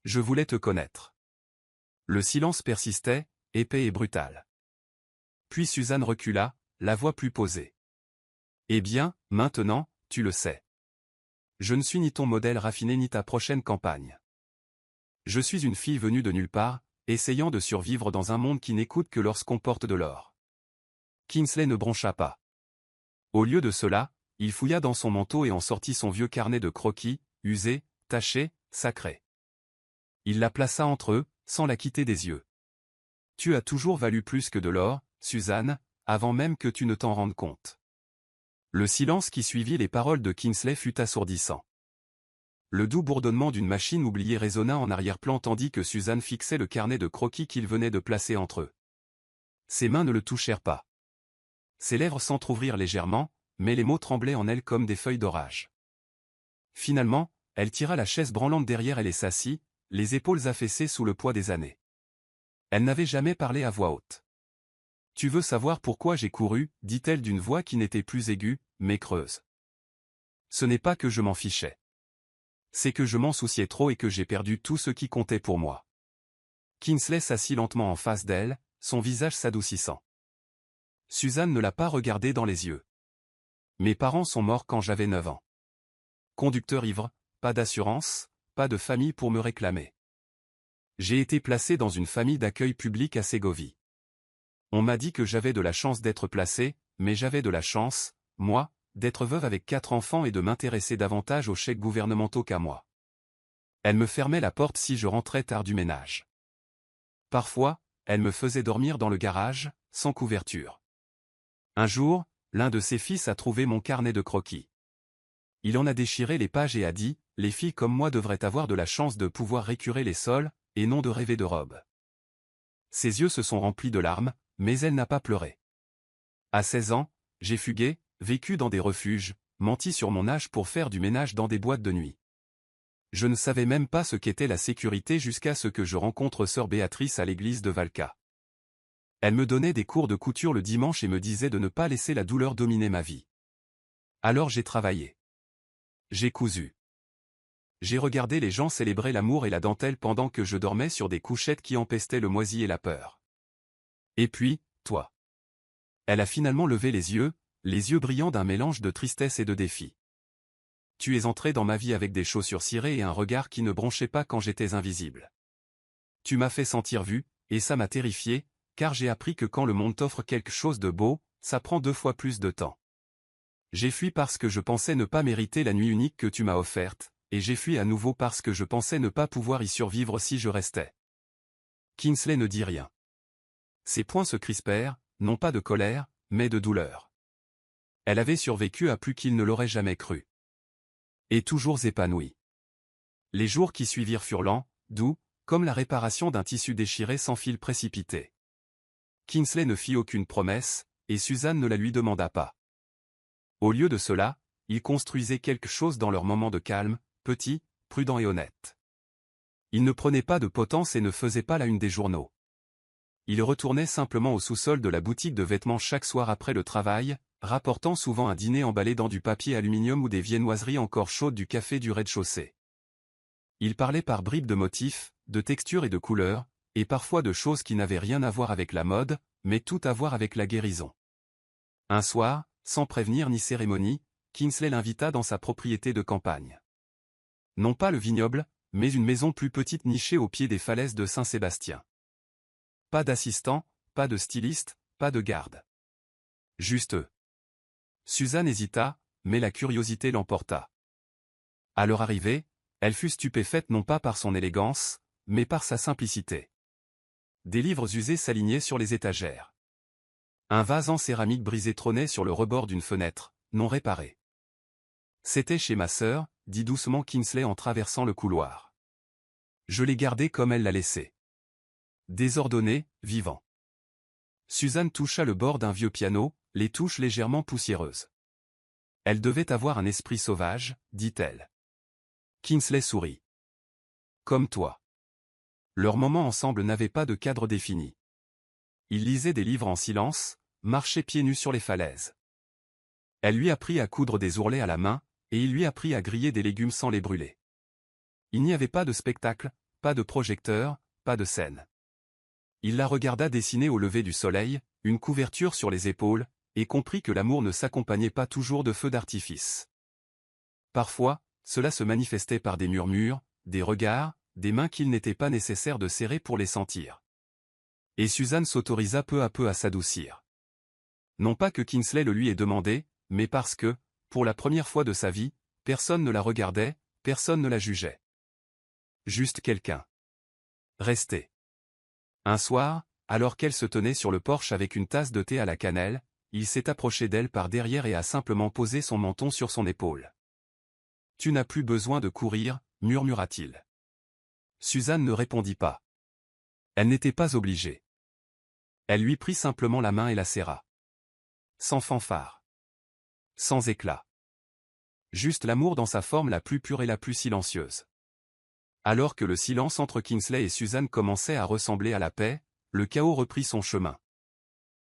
Je voulais te connaître. Le silence persistait, épais et brutal. Puis Suzanne recula, la voix plus posée. Eh bien, maintenant, tu le sais. Je ne suis ni ton modèle raffiné ni ta prochaine campagne. Je suis une fille venue de nulle part, essayant de survivre dans un monde qui n'écoute que lorsqu'on porte de l'or. Kingsley ne broncha pas. Au lieu de cela, il fouilla dans son manteau et en sortit son vieux carnet de croquis, usé, taché, sacré. Il la plaça entre eux, sans la quitter des yeux. Tu as toujours valu plus que de l'or, Suzanne, avant même que tu ne t'en rendes compte. Le silence qui suivit les paroles de Kingsley fut assourdissant. Le doux bourdonnement d'une machine oubliée résonna en arrière-plan tandis que Suzanne fixait le carnet de croquis qu'il venait de placer entre eux. Ses mains ne le touchèrent pas. Ses lèvres s'entr'ouvrirent légèrement, mais les mots tremblaient en elle comme des feuilles d'orage. Finalement, elle tira la chaise branlante derrière elle et s'assit, les épaules affaissées sous le poids des années. Elle n'avait jamais parlé à voix haute. « Tu veux savoir pourquoi j'ai couru » dit-elle d'une voix qui n'était plus aiguë, mais creuse. « Ce n'est pas que je m'en fichais. C'est que je m'en souciais trop et que j'ai perdu tout ce qui comptait pour moi. » Kingsley s'assit lentement en face d'elle, son visage s'adoucissant. Suzanne ne l'a pas regardé dans les yeux. « Mes parents sont morts quand j'avais 9 ans. Conducteur ivre, pas d'assurance, pas de famille pour me réclamer. J'ai été placé dans une famille d'accueil public à Ségovie. On m'a dit que j'avais de la chance d'être placé, mais j'avais de la chance, moi, d'être veuve avec 4 enfants et de m'intéresser davantage aux chèques gouvernementaux qu'à moi. Elle me fermait la porte si je rentrais tard du ménage. Parfois, elle me faisait dormir dans le garage, sans couverture. Un jour, l'un de ses fils a trouvé mon carnet de croquis. Il en a déchiré les pages et a dit « Les filles comme moi devraient avoir de la chance de pouvoir récurer les sols, et non de rêver de robes. » Ses yeux se sont remplis de larmes, mais elle n'a pas pleuré. À 16 ans, j'ai fugué, vécu dans des refuges, menti sur mon âge pour faire du ménage dans des boîtes de nuit. Je ne savais même pas ce qu'était la sécurité jusqu'à ce que je rencontre sœur Béatrice à l'église de Valka. Elle me donnait des cours de couture le dimanche et me disait de ne pas laisser la douleur dominer ma vie. Alors j'ai travaillé. J'ai cousu. J'ai regardé les gens célébrer l'amour et la dentelle pendant que je dormais sur des couchettes qui empestaient le moisi et la peur. Et puis, toi. Elle a finalement levé les yeux brillants d'un mélange de tristesse et de défi. Tu es entré dans ma vie avec des chaussures cirées et un regard qui ne bronchait pas quand j'étais invisible. Tu m'as fait sentir vue, et ça m'a terrifié, car j'ai appris que quand le monde t'offre quelque chose de beau, ça prend 2 fois plus de temps. J'ai fui parce que je pensais ne pas mériter la nuit unique que tu m'as offerte, et j'ai fui à nouveau parce que je pensais ne pas pouvoir y survivre si je restais. Kingsley ne dit rien. Ses poings se crispèrent, non pas de colère, mais de douleur. Elle avait survécu à plus qu'il ne l'aurait jamais cru. Et toujours épanouie. Les jours qui suivirent furent lents, doux, comme la réparation d'un tissu déchiré sans fil précipité. Kingsley ne fit aucune promesse, et Suzanne ne la lui demanda pas. Au lieu de cela, ils construisaient quelque chose dans leur moment de calme, petit, prudent et honnête. Ils ne prenaient pas de potence et ne faisaient pas la une des journaux. Ils retournaient simplement au sous-sol de la boutique de vêtements chaque soir après le travail, rapportant souvent un dîner emballé dans du papier aluminium ou des viennoiseries encore chaudes du café du rez-de-chaussée. Ils parlaient par bribes de motifs, de textures et de couleurs, et parfois de choses qui n'avaient rien à voir avec la mode, mais tout à voir avec la guérison. Un soir, sans prévenir ni cérémonie, Kingsley l'invita dans sa propriété de campagne. Non pas le vignoble, mais une maison plus petite nichée au pied des falaises de Saint-Sébastien. Pas d'assistant, pas de styliste, pas de garde. Juste eux. Suzanne hésita, mais la curiosité l'emporta. À leur arrivée, elle fut stupéfaite non pas par son élégance, mais par sa simplicité. Des livres usés s'alignaient sur les étagères. Un vase en céramique brisé trônait sur le rebord d'une fenêtre, non réparée. « C'était chez ma sœur », dit doucement Kingsley en traversant le couloir. « Je l'ai gardé comme elle l'a laissé. Désordonné, vivant. » Suzanne toucha le bord d'un vieux piano, les touches légèrement poussiéreuses. « Elle devait avoir un esprit sauvage, dit-elle. » Kingsley sourit. « Comme toi. » Leur moment ensemble n'avait pas de cadre défini. Ils lisaient des livres en silence, marchaient pieds nus sur les falaises. Elle lui apprit à coudre des ourlets à la main, et il lui apprit à griller des légumes sans les brûler. Il n'y avait pas de spectacle, pas de projecteur, pas de scène. Il la regarda dessiner au lever du soleil, une couverture sur les épaules, et comprit que l'amour ne s'accompagnait pas toujours de feux d'artifice. Parfois, cela se manifestait par des murmures, des regards, des mains qu'il n'était pas nécessaire de serrer pour les sentir. Et Suzanne s'autorisa peu à peu à s'adoucir. Non pas que Kingsley le lui ait demandé, mais parce que, pour la première fois de sa vie, personne ne la regardait, personne ne la jugeait. Juste quelqu'un restait. Un soir, alors qu'elle se tenait sur le porche avec une tasse de thé à la cannelle, il s'est approché d'elle par derrière et a simplement posé son menton sur son épaule. « Tu n'as plus besoin de courir, murmura-t-il. Suzanne ne répondit pas. Elle n'était pas obligée. Elle lui prit simplement la main et la serra. Sans fanfare. Sans éclat. Juste l'amour dans sa forme la plus pure et la plus silencieuse. Alors que le silence entre Kingsley et Suzanne commençait à ressembler à la paix, le chaos reprit son chemin.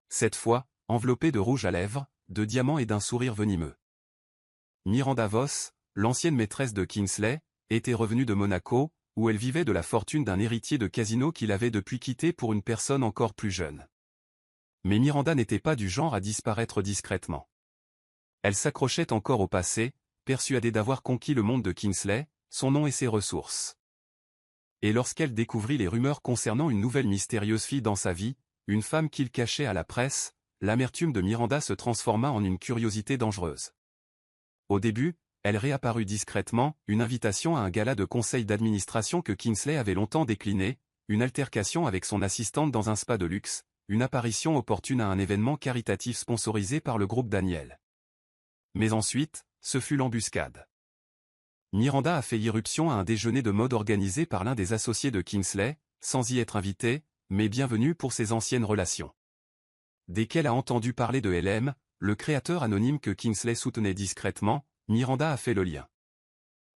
Cette fois, enveloppée de rouge à lèvres, de diamants et d'un sourire venimeux. Miranda Voss, l'ancienne maîtresse de Kingsley, était revenue de Monaco, où elle vivait de la fortune d'un héritier de casino qu'il avait depuis quitté pour une personne encore plus jeune. Mais Miranda n'était pas du genre à disparaître discrètement. Elle s'accrochait encore au passé, persuadée d'avoir conquis le monde de Kingsley, son nom et ses ressources. Et lorsqu'elle découvrit les rumeurs concernant une nouvelle mystérieuse fille dans sa vie, une femme qu'il cachait à la presse, l'amertume de Miranda se transforma en une curiosité dangereuse. Au début, elle réapparut discrètement, une invitation à un gala de conseil d'administration que Kingsley avait longtemps décliné, une altercation avec son assistante dans un spa de luxe, une apparition opportune à un événement caritatif sponsorisé par le groupe Daniel. Mais ensuite, ce fut l'embuscade. Miranda a fait irruption à un déjeuner de mode organisé par l'un des associés de Kingsley, sans y être invitée, mais bienvenue pour ses anciennes relations. Dès qu'elle a entendu parler de LM, le créateur anonyme que Kingsley soutenait discrètement, Miranda a fait le lien.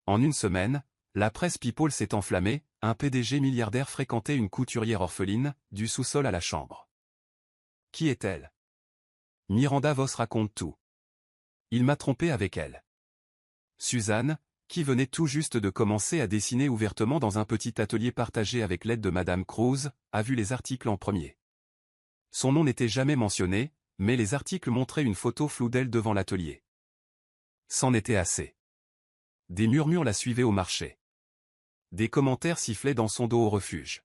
En une semaine, la presse People s'est enflammée, un PDG milliardaire fréquentait une couturière orpheline, du sous-sol à la chambre. Qui est-elle? Miranda Voss raconte tout. Il m'a trompé avec elle. Suzanne, qui venait tout juste de commencer à dessiner ouvertement dans un petit atelier partagé avec l'aide de Madame Cruz, a vu les articles en premier. Son nom n'était jamais mentionné, mais les articles montraient une photo floue d'elle devant l'atelier. C'en était assez. Des murmures la suivaient au marché. Des commentaires sifflaient dans son dos au refuge.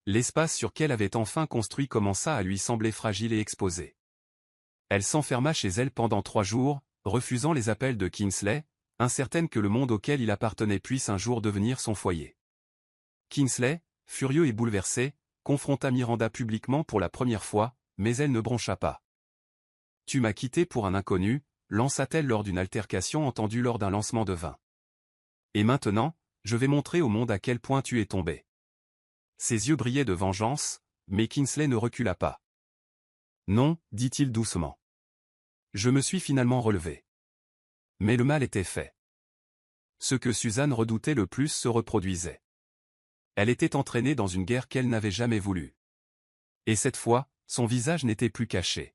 L'espace sur qu'elle avait enfin construit commença à lui sembler fragile et exposé. Elle s'enferma chez elle pendant 3 jours, refusant les appels de Kingsley, incertaine que le monde auquel il appartenait puisse un jour devenir son foyer. Kingsley, furieux et bouleversé, confronta Miranda publiquement pour la première fois, mais elle ne broncha pas. « Tu m'as quitté pour un inconnu », lança-t-elle lors d'une altercation entendue lors d'un lancement de vin. « Et maintenant, je vais montrer au monde à quel point tu es tombé. » Ses yeux brillaient de vengeance, mais Kingsley ne recula pas. « Non, dit-il doucement. Je me suis finalement relevé. Mais le mal était fait. Ce que Suzanne redoutait le plus se reproduisait. Elle était entraînée dans une guerre qu'elle n'avait jamais voulu. Et cette fois, son visage n'était plus caché.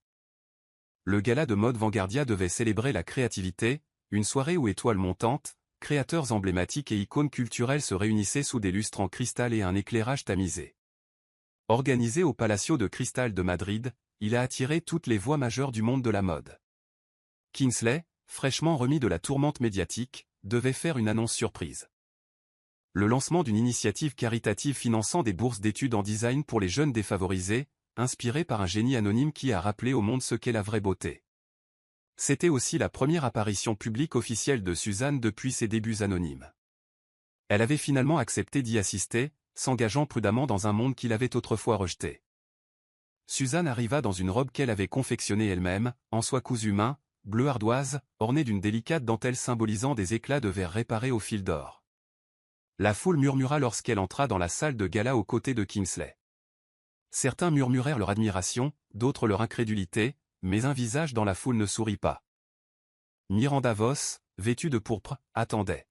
Le gala de mode Vanguardia devait célébrer la créativité, une soirée où étoiles montantes, créateurs emblématiques et icônes culturelles se réunissaient sous des lustres en cristal et un éclairage tamisé. Organisé au Palacio de Cristal de Madrid, il a attiré toutes les voix majeures du monde de la mode. Kingsley, fraîchement remis de la tourmente médiatique, devait faire une annonce surprise. Le lancement d'une initiative caritative finançant des bourses d'études en design pour les jeunes défavorisés, inspirée par un génie anonyme qui a rappelé au monde ce qu'est la vraie beauté. C'était aussi la première apparition publique officielle de Suzanne depuis ses débuts anonymes. Elle avait finalement accepté d'y assister, s'engageant prudemment dans un monde qu'il avait autrefois rejeté. Suzanne arriva dans une robe qu'elle avait confectionnée elle-même, en soie cousue main, bleu ardoise, ornée d'une délicate dentelle symbolisant des éclats de verre réparés au fil d'or. La foule murmura lorsqu'elle entra dans la salle de gala aux côtés de Kingsley. Certains murmurèrent leur admiration, d'autres leur incrédulité, mais un visage dans la foule ne sourit pas. Miranda Voss, vêtue de pourpre, attendait.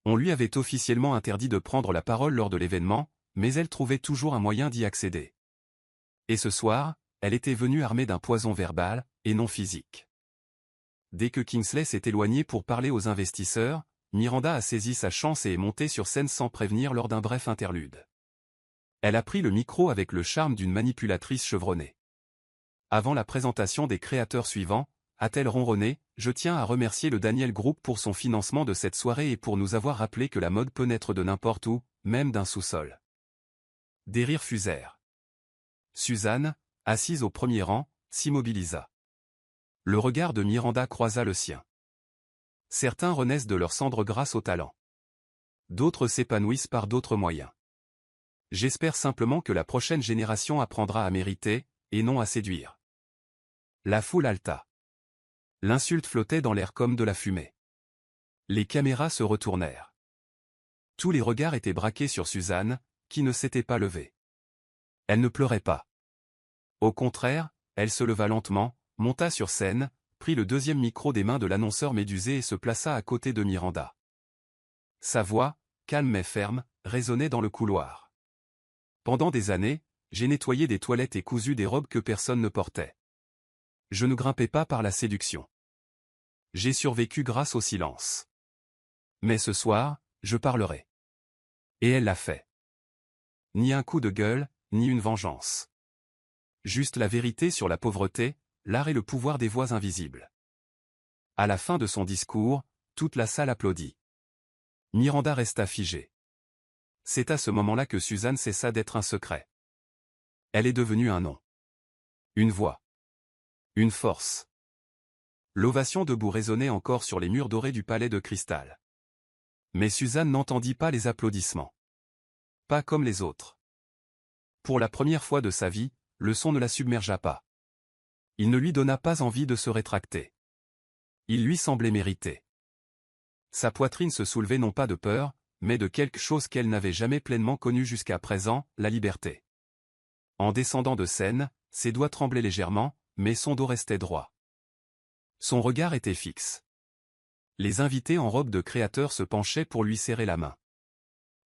On lui avait officiellement interdit de prendre la parole lors de l'événement, mais elle trouvait toujours un moyen d'y accéder. Et ce soir, elle était venue armée d'un poison verbal, et non physique. Dès que Kingsley s'est éloigné pour parler aux investisseurs, Miranda a saisi sa chance et est montée sur scène sans prévenir lors d'un bref interlude. Elle a pris le micro avec le charme d'une manipulatrice chevronnée. Avant la présentation des créateurs suivants, a-t-elle ronronné, je tiens à remercier le Daniel Group pour son financement de cette soirée et pour nous avoir rappelé que la mode peut naître de n'importe où, même d'un sous-sol. Des rires fusèrent. Suzanne, assise au premier rang, s'immobilisa. Le regard de Miranda croisa le sien. Certains renaissent de leurs cendres grâce au talent. D'autres s'épanouissent par d'autres moyens. J'espère simplement que la prochaine génération apprendra à mériter, et non à séduire. La foule haleta. L'insulte flottait dans l'air comme de la fumée. Les caméras se retournèrent. Tous les regards étaient braqués sur Suzanne, qui ne s'était pas levée. Elle ne pleurait pas. Au contraire, elle se leva lentement, monta sur scène, prit le deuxième micro des mains de l'annonceur médusé et se plaça à côté de Miranda. Sa voix, calme mais ferme, résonnait dans le couloir. Pendant des années, j'ai nettoyé des toilettes et cousu des robes que personne ne portait. Je ne grimpais pas par la séduction. J'ai survécu grâce au silence. Mais ce soir, je parlerai. Et elle l'a fait. Ni un coup de gueule, ni une vengeance. Juste la vérité sur la pauvreté, l'art et le pouvoir des voix invisibles. À la fin de son discours, toute la salle applaudit. Miranda resta figée. C'est à ce moment-là que Suzanne cessa d'être un secret. Elle est devenue un nom. Une voix. Une force. L'ovation debout résonnait encore sur les murs dorés du palais de cristal. Mais Suzanne n'entendit pas les applaudissements. Pas comme les autres. Pour la première fois de sa vie, le son ne la submergea pas. Il ne lui donna pas envie de se rétracter. Il lui semblait mériter. Sa poitrine se soulevait non pas de peur, mais de quelque chose qu'elle n'avait jamais pleinement connu jusqu'à présent, la liberté. En descendant de scène, ses doigts tremblaient légèrement, mais son dos restait droit. Son regard était fixe. Les invités en robe de créateur se penchaient pour lui serrer la main.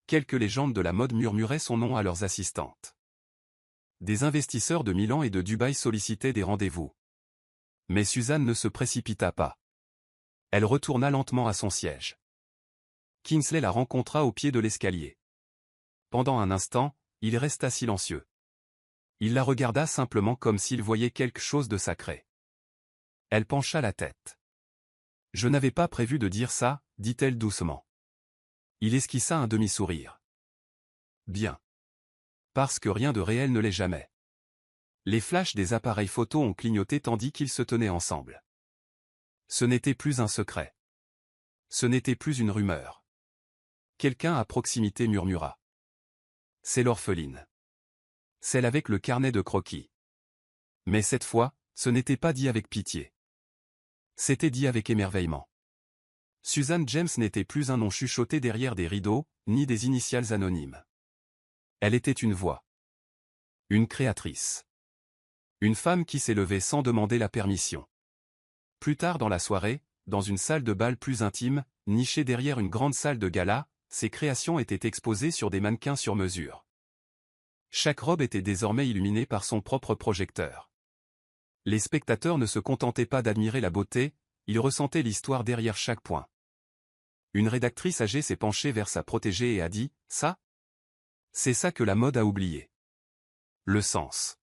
Quelques légendes de la mode murmuraient son nom à leurs assistantes. Des investisseurs de Milan et de Dubaï sollicitaient des rendez-vous. Mais Suzanne ne se précipita pas. Elle retourna lentement à son siège. Kingsley la rencontra au pied de l'escalier. Pendant un instant, il resta silencieux. Il la regarda simplement comme s'il voyait quelque chose de sacré. Elle pencha la tête. « Je n'avais pas prévu de dire ça, dit-elle doucement. » Il esquissa un demi-sourire. « Bien. Parce que rien de réel ne l'est jamais. » Les flashs des appareils photo ont clignoté tandis qu'ils se tenaient ensemble. Ce n'était plus un secret. Ce n'était plus une rumeur. Quelqu'un à proximité murmura. « C'est l'orpheline. Celle avec le carnet de croquis. » Mais cette fois, ce n'était pas dit avec pitié. C'était dit avec émerveillement. Suzanne James n'était plus un nom chuchoté derrière des rideaux, ni des initiales anonymes. Elle était une voix. Une créatrice. Une femme qui s'est levée sans demander la permission. Plus tard dans la soirée, dans une salle de bal plus intime, nichée derrière une grande salle de gala, ses créations étaient exposées sur des mannequins sur mesure. Chaque robe était désormais illuminée par son propre projecteur. Les spectateurs ne se contentaient pas d'admirer la beauté, ils ressentaient l'histoire derrière chaque point. Une rédactrice âgée s'est penchée vers sa protégée et a dit « Ça ? C'est ça que la mode a oublié. Le sens. »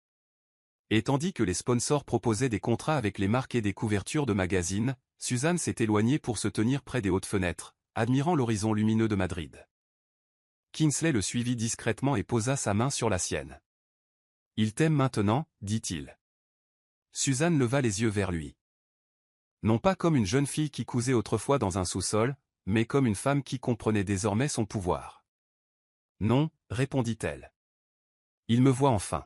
Et tandis que les sponsors proposaient des contrats avec les marques et des couvertures de magazines, Suzanne s'est éloignée pour se tenir près des hautes fenêtres, admirant l'horizon lumineux de Madrid. Kingsley le suivit discrètement et posa sa main sur la sienne. « Il t'aime maintenant, dit-il. » Suzanne leva les yeux vers lui. Non pas comme une jeune fille qui cousait autrefois dans un sous-sol, mais comme une femme qui comprenait désormais son pouvoir. « Non, répondit-elle. Il me voit enfin.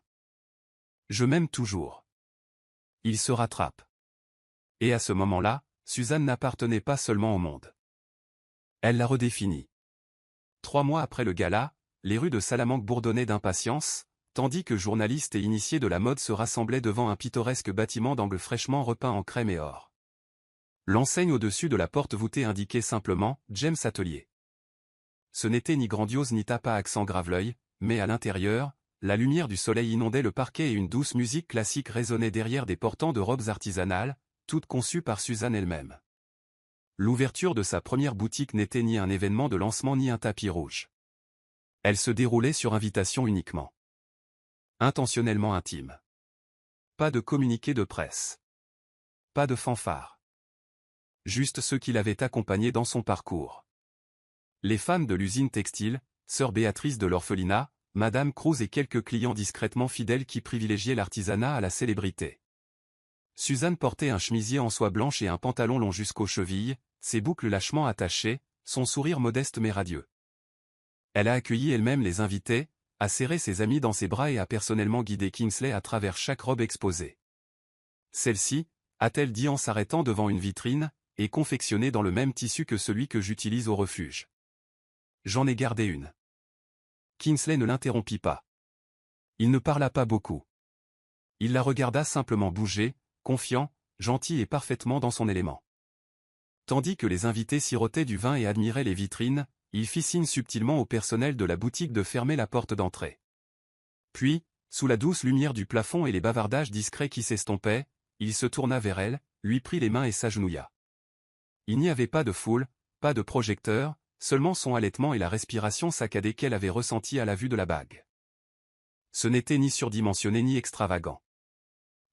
Je m'aime toujours. » Il se rattrape. Et à ce moment-là, Suzanne n'appartenait pas seulement au monde. Elle l'a redéfini. 3 mois après le gala, les rues de Salamanque bourdonnaient d'impatience, tandis que journalistes et initiés de la mode se rassemblaient devant un pittoresque bâtiment d'angle fraîchement repeint en crème et or. L'enseigne au-dessus de la porte voûtée indiquait simplement « James Atelier ». Ce n'était ni grandiose ni tape à accent grave-l'œil, mais à l'intérieur, la lumière du soleil inondait le parquet et une douce musique classique résonnait derrière des portants de robes artisanales, toutes conçues par Suzanne elle-même. L'ouverture de sa première boutique n'était ni un événement de lancement ni un tapis rouge. Elle se déroulait sur invitation uniquement. Intentionnellement intime. Pas de communiqué de presse. Pas de fanfare. Juste ceux qui l'avaient accompagné dans son parcours. Les femmes de l'usine textile, sœur Béatrice de l'orphelinat, Madame Cruz et quelques clients discrètement fidèles qui privilégiaient l'artisanat à la célébrité. Suzanne portait un chemisier en soie blanche et un pantalon long jusqu'aux chevilles, ses boucles lâchement attachées, son sourire modeste mais radieux. Elle a accueilli elle-même les invités, a serré ses amis dans ses bras et a personnellement guidé Kingsley à travers chaque robe exposée. Celle-ci, a-t-elle dit en s'arrêtant devant une vitrine, est confectionnée dans le même tissu que celui que j'utilise au refuge. J'en ai gardé une. Kingsley ne l'interrompit pas. Il ne parla pas beaucoup. Il la regarda simplement bouger, confiant, gentil et parfaitement dans son élément. Tandis que les invités sirotaient du vin et admiraient les vitrines, il fit signe subtilement au personnel de la boutique de fermer la porte d'entrée. Puis, sous la douce lumière du plafond et les bavardages discrets qui s'estompaient, il se tourna vers elle, lui prit les mains et s'agenouilla. Il n'y avait pas de foule, pas de projecteur, seulement son halètement et la respiration saccadée qu'elle avait ressentie à la vue de la bague. Ce n'était ni surdimensionné ni extravagant.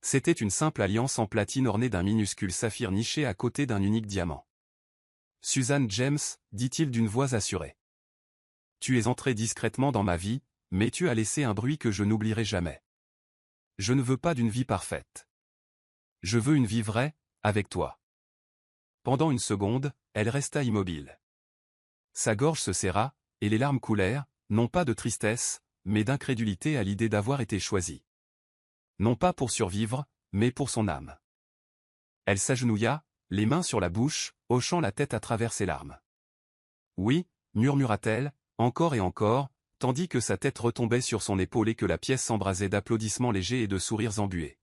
C'était une simple alliance en platine ornée d'un minuscule saphir niché à côté d'un unique diamant. « Suzanne James, dit-il d'une voix assurée. Tu es entrée discrètement dans ma vie, mais tu as laissé un bruit que je n'oublierai jamais. Je ne veux pas d'une vie parfaite. Je veux une vie vraie, avec toi. » Pendant une seconde, elle resta immobile. Sa gorge se serra, et les larmes coulèrent, non pas de tristesse, mais d'incrédulité à l'idée d'avoir été choisie. Non pas pour survivre, mais pour son âme. Elle s'agenouilla, les mains sur la bouche, hochant la tête à travers ses larmes. Oui, murmura-t-elle, encore et encore, tandis que sa tête retombait sur son épaule et que la pièce s'embrasait d'applaudissements légers et de sourires embués.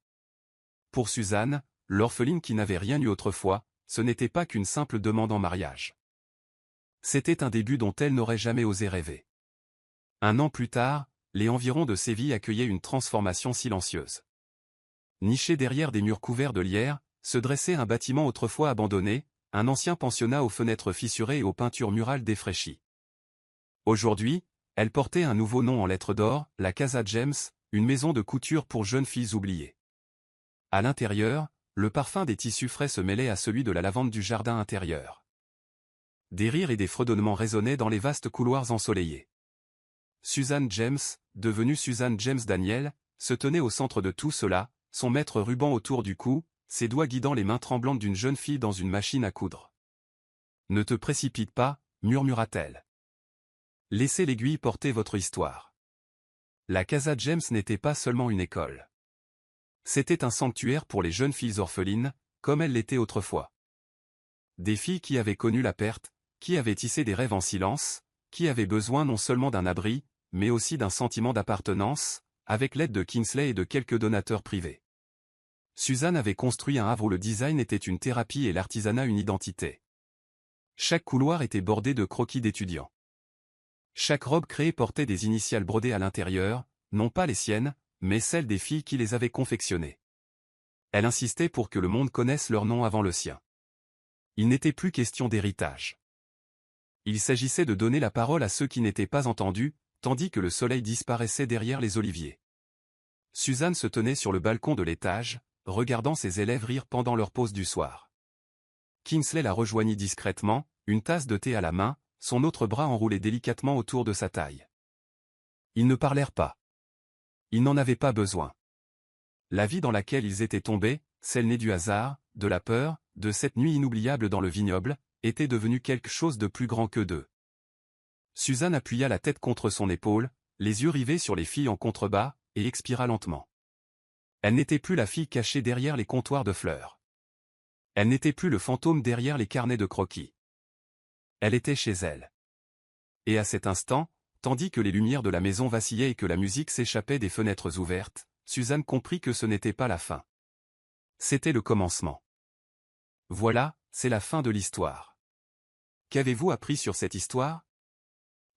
Pour Suzanne, l'orpheline qui n'avait rien eu autrefois, ce n'était pas qu'une simple demande en mariage. C'était un début dont elle n'aurait jamais osé rêver. Un an plus tard, les environs de Séville accueillaient une transformation silencieuse. Niché derrière des murs couverts de lierre, se dressait un bâtiment autrefois abandonné, un ancien pensionnat aux fenêtres fissurées et aux peintures murales défraîchies. Aujourd'hui, elle portait un nouveau nom en lettres d'or, la Casa James, une maison de couture pour jeunes filles oubliées. À l'intérieur, le parfum des tissus frais se mêlait à celui de la lavande du jardin intérieur. Des rires et des fredonnements résonnaient dans les vastes couloirs ensoleillés. Suzanne James, devenue Suzanne James Daniel, se tenait au centre de tout cela, son maître ruban autour du cou, ses doigts guidant les mains tremblantes d'une jeune fille dans une machine à coudre. « Ne te précipite pas, murmura-t-elle. Laissez l'aiguille porter votre histoire. » La Casa James n'était pas seulement une école. C'était un sanctuaire pour les jeunes filles orphelines, comme elles l'étaient autrefois. Des filles qui avaient connu la perte, qui avaient tissé des rêves en silence, qui avaient besoin non seulement d'un abri, mais aussi d'un sentiment d'appartenance, avec l'aide de Kingsley et de quelques donateurs privés. Suzanne avait construit un havre où le design était une thérapie et l'artisanat une identité. Chaque couloir était bordé de croquis d'étudiants. Chaque robe créée portait des initiales brodées à l'intérieur, non pas les siennes, mais celles des filles qui les avaient confectionnées. Elle insistait pour que le monde connaisse leur nom avant le sien. Il n'était plus question d'héritage. Il s'agissait de donner la parole à ceux qui n'étaient pas entendus, tandis que le soleil disparaissait derrière les oliviers. Suzanne se tenait sur le balcon de l'étage, regardant ses élèves rire pendant leur pause du soir. Kingsley la rejoignit discrètement, une tasse de thé à la main, son autre bras enroulé délicatement autour de sa taille. Ils ne parlèrent pas. Ils n'en avaient pas besoin. La vie dans laquelle ils étaient tombés, celle née du hasard, de la peur, de cette nuit inoubliable dans le vignoble, était devenue quelque chose de plus grand que d'eux. Suzanne appuya la tête contre son épaule, les yeux rivés sur les filles en contrebas, et expira lentement. Elle n'était plus la fille cachée derrière les comptoirs de fleurs. Elle n'était plus le fantôme derrière les carnets de croquis. Elle était chez elle. Et à cet instant, tandis que les lumières de la maison vacillaient et que la musique s'échappait des fenêtres ouvertes, Suzanne comprit que ce n'était pas la fin. C'était le commencement. Voilà, c'est la fin de l'histoire. Qu'avez-vous appris sur cette histoire?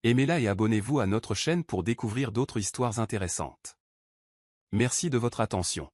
Aimez-la et abonnez-vous à notre chaîne pour découvrir d'autres histoires intéressantes. Merci de votre attention.